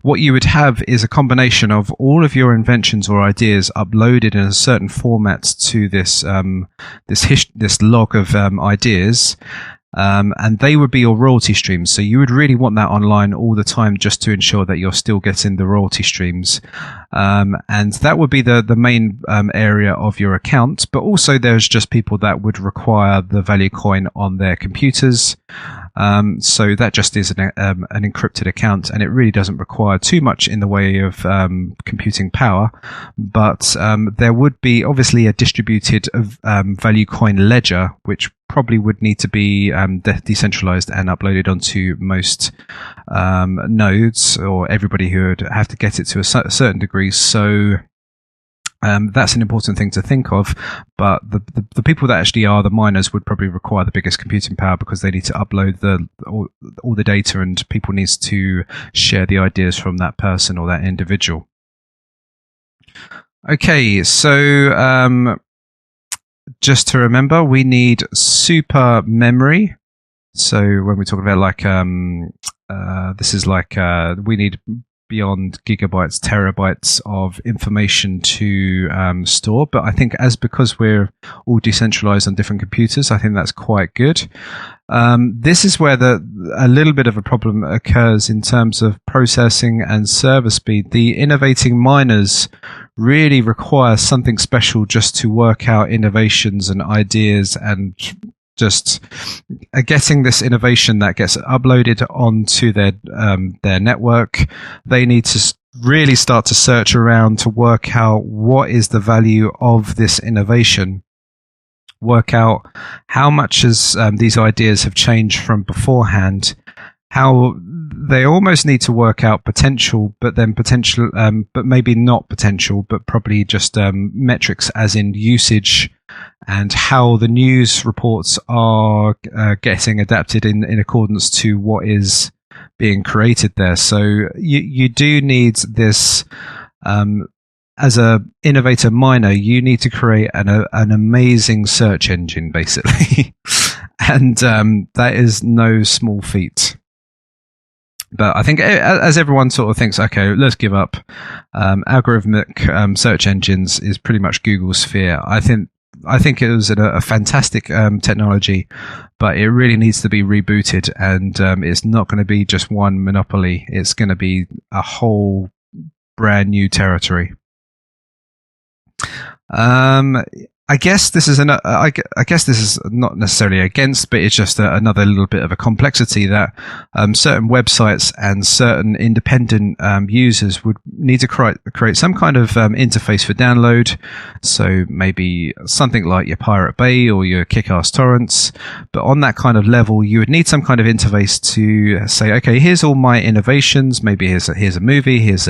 what you would have is a combination of all of your inventions or ideas uploaded in a certain format to this log of ideas, and they would be your royalty streams. So you would really want that online all the time, just to ensure that you're still getting the royalty streams, and that would be the main area of your account. But also there's just people that would require the value coin on their computers. So that just is an encrypted account, and it really doesn't require too much in the way of computing power. But there would be obviously a distributed value coin ledger, which probably would need to be decentralized and uploaded onto most nodes, or everybody who would have to get it to a certain degree. So that's an important thing to think of, but the people that actually are the miners would probably require the biggest computing power, because they need to upload all the data, and people need to share the ideas from that person or that individual. Okay, so just to remember, we need super memory. So when we're talking about this is we need beyond gigabytes, terabytes of information to store. But I think because we're all decentralized on different computers, I think that's quite good. This is where a little bit of a problem occurs in terms of processing and server speed. The innovating miners really require something special just to work out innovations and ideas, and just getting this innovation that gets uploaded onto their network. They need to really start to search around to work out what is the value of this innovation, work out how much these ideas have changed from beforehand, how they almost need to work out potential, but then potential, but maybe not potential, but probably just metrics as in usage, and how the news reports are getting adapted in accordance to what is being created there. So you do need this, as a innovator miner, you need to create an amazing search engine, basically. And that is no small feat. But I think, as everyone sort of thinks, okay, let's give up. Algorithmic search engines is pretty much Google's sphere. I think it was a fantastic technology, but it really needs to be rebooted, and it's not going to be just one monopoly. It's going to be a whole brand new territory. I guess this is I guess this is not necessarily against, but it's just another little bit of a complexity that certain websites and certain independent users would need to create some kind of interface for download. So maybe something like your Pirate Bay or your Kick-Ass torrents. But on that kind of level, you would need some kind of interface to say, okay, here's all my innovations. Maybe here's a movie. Here's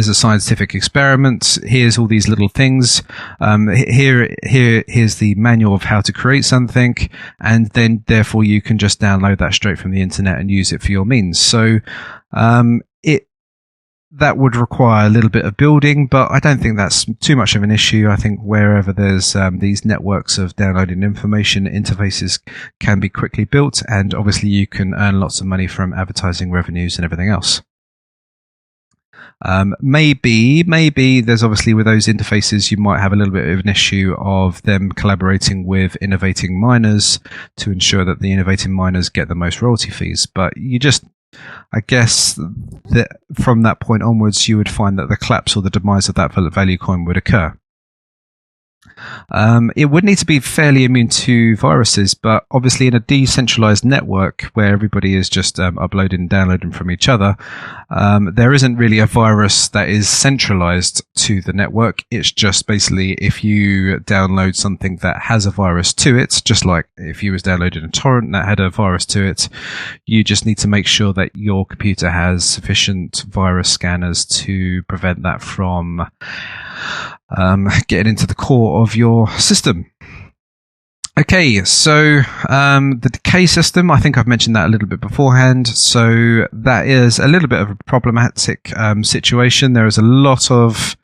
a scientific experiment. Here's all these little things. Here's the manual of how to create something, and then therefore you can just download that straight from the internet and use it for your means. So that would require a little bit of building, but I don't think that's too much of an issue. I think wherever there's these networks of downloading information, interfaces can be quickly built, and obviously you can earn lots of money from advertising revenues and everything else. Maybe there's obviously with those interfaces, you might have a little bit of an issue of them collaborating with innovating miners to ensure that the innovating miners get the most royalty fees. But I guess that from that point onwards, you would find that the collapse or the demise of that value coin would occur. It would need to be fairly immune to viruses, but obviously in a decentralized network where everybody is just uploading and downloading from each other, there isn't really a virus that is centralized to the network. It's just basically if you download something that has a virus to it, just like if you was downloading a torrent that had a virus to it, you just need to make sure that your computer has sufficient virus scanners to prevent that from getting into the core of your system. Okay, so the decay system, I think I've mentioned that a little bit beforehand. So that is a little bit of a problematic situation. There is a lot of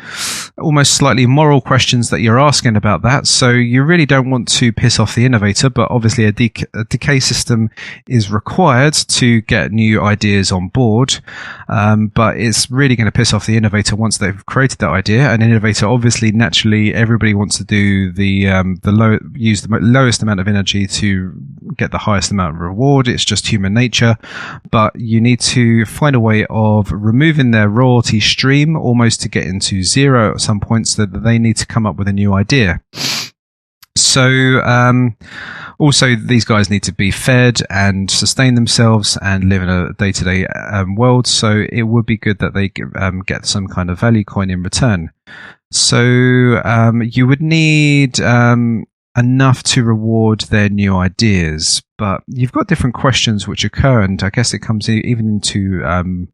almost slightly moral questions that you're asking about that. So you really don't want to piss off the innovator, but obviously a decay system is required to get new ideas on board. But it's really going to piss off the innovator once they've created that idea. An innovator, obviously, naturally, everybody wants to do use the lowest amount of energy to get the highest amount of reward. It's just human nature, but you need to find a way of removing their royalty stream almost to get into zero at some point, so that they need to come up with a new idea. So also these guys need to be fed and sustain themselves and live in a day-to-day world, so it would be good that they get some kind of value coin in return. So you would need enough to reward their new ideas, but you've got different questions which occur, and I guess it comes even into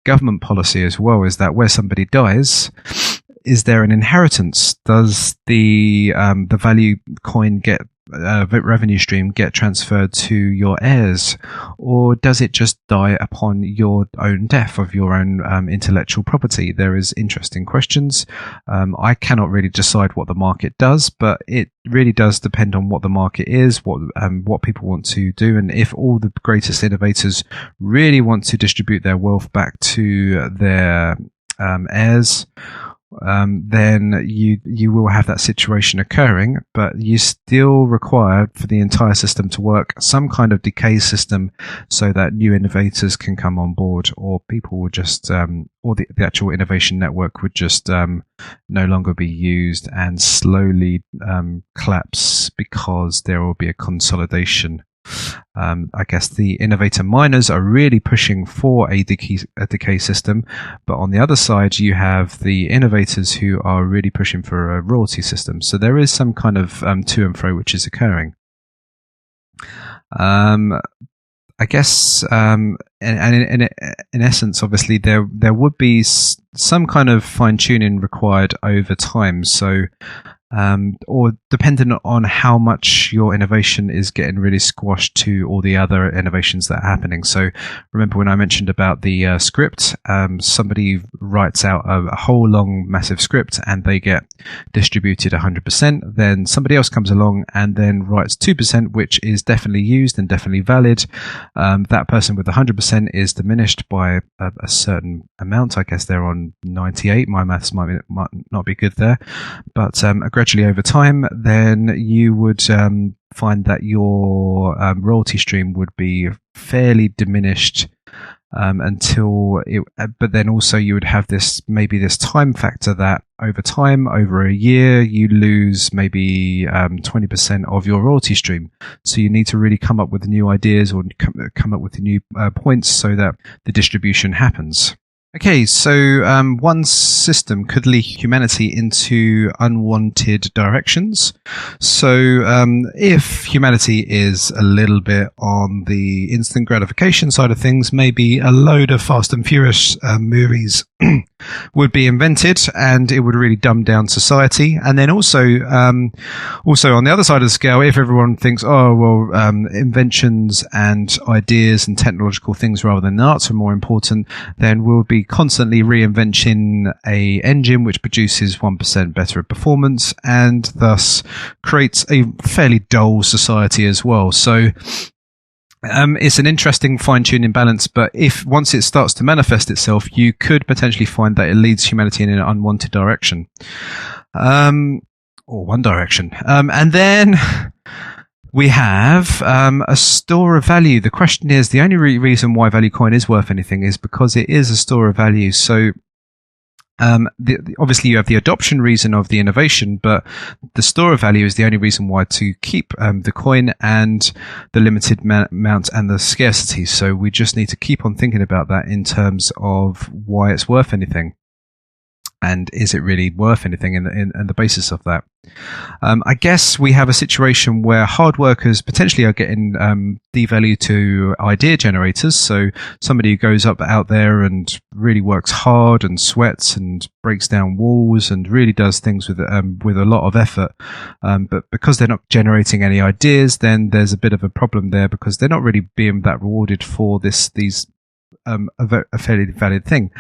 government policy as well, is that where somebody dies, is there an inheritance? Does the value coin get revenue stream get transferred to your heirs, or does it just die upon your own death of your own intellectual property? There is interesting questions. I cannot really decide what the market does, but it really does depend on what the market is, what people want to do, and if all the greatest innovators really want to distribute their wealth back to their heirs, then you will have that situation occurring, but you still require, for the entire system to work, some kind of decay system so that new innovators can come on board, or people would just or the actual innovation network would just no longer be used and slowly collapse because there will be a consolidation. I guess the innovator miners are really pushing for a decay system, but on the other side you have the innovators who are really pushing for a royalty system. So there is some kind of to and fro which is occurring. I guess, and in essence, obviously there would be some kind of fine tuning required over time. So, or dependent on how much your innovation is getting really squashed to all the other innovations that are happening. So remember when I mentioned about the script, somebody writes out a whole long massive script and they get distributed 100%. Then somebody else comes along and then writes 2%, which is definitely used and definitely valid. That person with 100% is diminished by a certain amount. I guess they're on 98. My maths might not be good there, but gradually over time, then you would find that your royalty stream would be fairly diminished until it. But then also you would have this time factor that over time, over a year, you lose maybe 20% of your royalty stream. So you need to really come up with new ideas or come up with new points so that the distribution happens. Okay, so one system could lead humanity into unwanted directions. So if humanity is a little bit on the instant gratification side of things, maybe a load of Fast and Furious movies would be invented, and it would really dumb down society. And then also on the other side of the scale, if everyone thinks, inventions and ideas and technological things rather than arts are more important, then we'll be constantly reinventing a engine which produces 1% better performance and thus creates a fairly dull society as well. So it's an interesting fine-tuning balance, but if once it starts to manifest itself, you could potentially find that it leads humanity in an unwanted direction, or one direction. And then we have a store of value. The question is, the only reason why value coin is worth anything is because it is a store of value. So obviously you have the adoption reason of the innovation, but the store of value is the only reason why to keep the coin, and the limited amount and the scarcity. So we just need to keep on thinking about that in terms of why it's worth anything. And is it really worth anything in the basis of that? I guess we have a situation where hard workers potentially are getting devalued to idea generators. So somebody who goes out there and really works hard and sweats and breaks down walls and really does things with a lot of effort. But because they're not generating any ideas, then there's a bit of a problem there, because they're not really being that rewarded for these a fairly valid thing.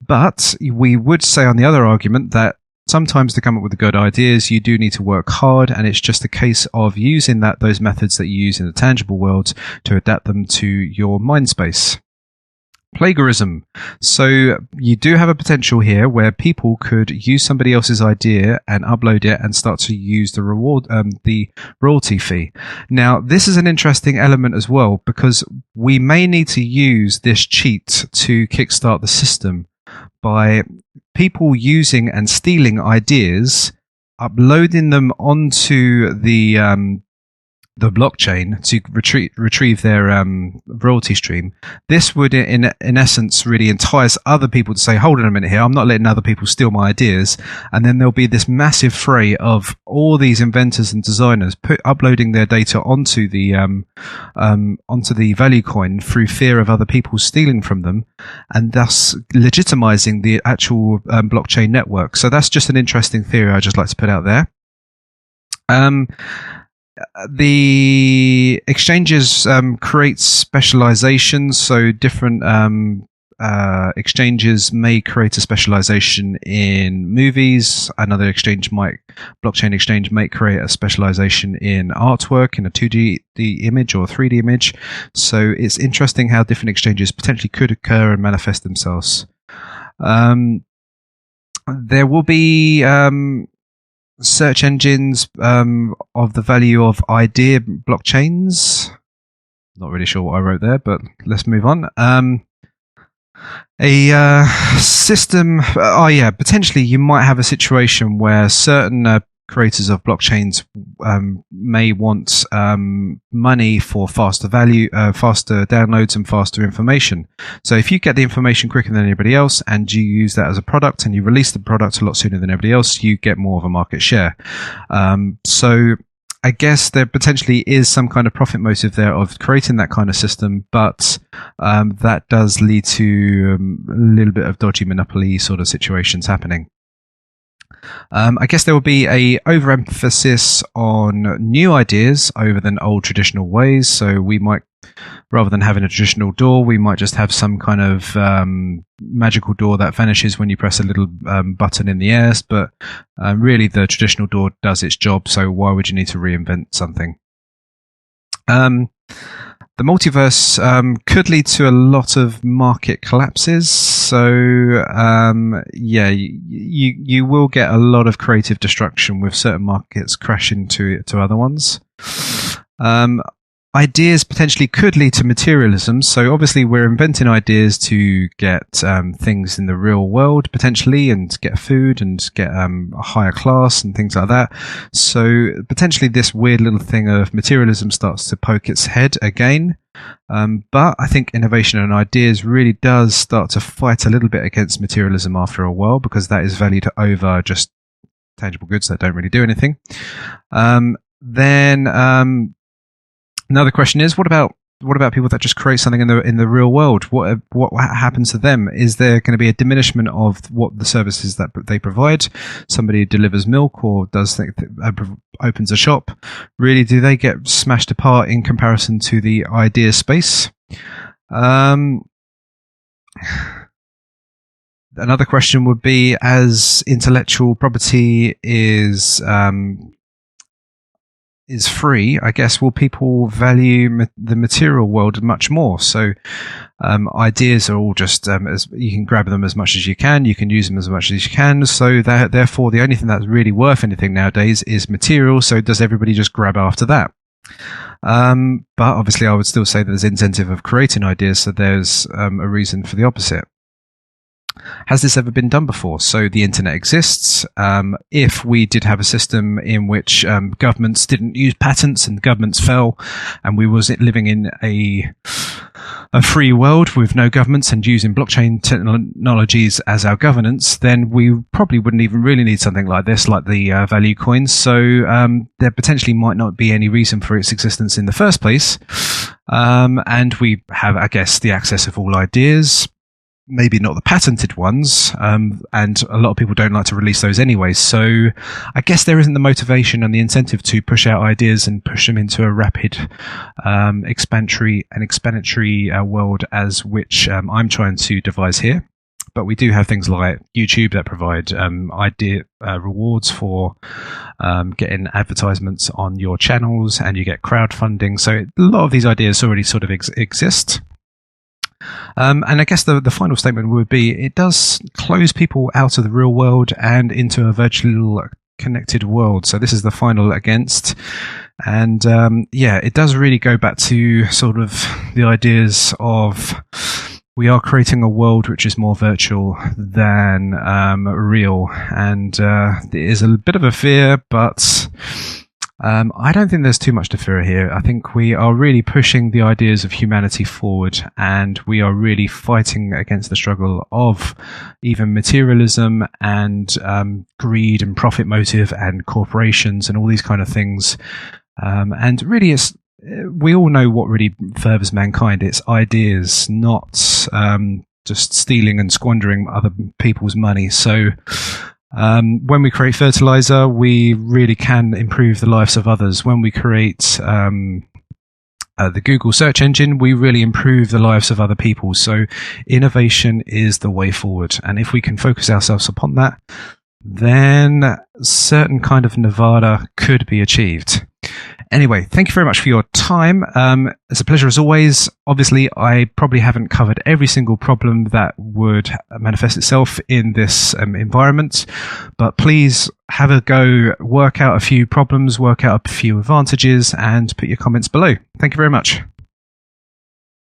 But we would say on the other argument that sometimes to come up with the good ideas, you do need to work hard, and it's just a case of using those methods that you use in the tangible world to adapt them to your mind space. Plagiarism. So you do have a potential here where people could use somebody else's idea and upload it and start to use the royalty fee. Now, this is an interesting element as well, because we may need to use this cheat to kickstart the system by people using and stealing ideas, uploading them onto the blockchain to retrieve their royalty stream. This would, in essence, really entice other people to say, hold on a minute here, I'm not letting other people steal my ideas. And then there'll be this massive fray of all these inventors and designers uploading their data onto the value coin through fear of other people stealing from them, and thus legitimizing the actual blockchain network. So that's just an interesting theory I'd just like to put out there. The exchanges create specializations, so different exchanges may create a specialization in movies. Another blockchain exchange might create a specialization in artwork, in a 2D image or 3D image. So it's interesting how different exchanges potentially could occur and manifest themselves. There will be search engines of the value of idea blockchains. Not really sure what I wrote there, but let's move on. A system, potentially you might have a situation where certain creators of blockchains may want money for faster downloads and faster information. So if you get the information quicker than anybody else and you use that as a product and you release the product a lot sooner than everybody else, you get more of a market share. So I guess there potentially is some kind of profit motive there of creating that kind of system, but that does lead to a little bit of dodgy monopoly sort of situations happening. I guess there will be a overemphasis on new ideas over than old traditional ways. So we might, rather than having a traditional door, we might just have some kind of magical door that vanishes when you press a little button in the air. But really, the traditional door does its job. So why would you need to reinvent something? The multiverse could lead to a lot of market collapses. So, you will get a lot of creative destruction with certain markets crashing to other ones. ideas potentially could lead to materialism. So obviously we're inventing ideas to get things in the real world potentially, and get food and get a higher class and things like that. So potentially this weird little thing of materialism starts to poke its head again. But I think innovation and ideas really does start to fight a little bit against materialism after a while, because that is valued over just tangible goods that don't really do anything. Then another question is, what about people that just create something in the real world? What happens to them? Is there going to be a diminishment of what the services that they provide? Somebody delivers milk or opens a shop. Really, do they get smashed apart in comparison to the idea space? Another question would be, as intellectual property is free, I guess, will people value the material world much more? So ideas are all just, as you can grab them as much as you can use them as much as you can. So therefore, the only thing that's really worth anything nowadays is material. So does everybody just grab after that? But obviously, I would still say that there's incentive of creating ideas, so there's a reason for the opposite. Has this ever been done before? So the internet exists. If we did have a system in which governments didn't use patents and governments fell, and we was living in a free world with no governments and using blockchain technologies as our governance, then we probably wouldn't even really need something like this, like the value coins. So there potentially might not be any reason for its existence in the first place. And we have, I guess, the access of all ideas. Maybe not the patented ones, and a lot of people don't like to release those anyway. So I guess there isn't the motivation and the incentive to push out ideas and push them into a rapid, explanatory world as which I'm trying to devise here. But we do have things like YouTube that provide idea rewards for getting advertisements on your channels, and you get crowdfunding. So a lot of these ideas already sort of exist. And I guess the final statement would be, it does close people out of the real world and into a virtual connected world. So this is the final against. And it does really go back to sort of the ideas of, we are creating a world which is more virtual than real. And it is a bit of a fear, but I don't think there's too much to fear here. I think we are really pushing the ideas of humanity forward, and we are really fighting against the struggle of even materialism and greed and profit motive and corporations and all these kind of things. And really, we all know what really furthers mankind. It's ideas, not just stealing and squandering other people's money. So when we create fertilizer, we really can improve the lives of others. When we create the Google search engine, we really improve the lives of other people. So innovation is the way forward. And if we can focus ourselves upon that, then certain kind of nirvana could be achieved. Anyway, thank you very much for your time. It's a pleasure as always. Obviously, I probably haven't covered every single problem that would manifest itself in this environment, but please have a go, work out a few problems, work out a few advantages, and put your comments below. Thank you very much.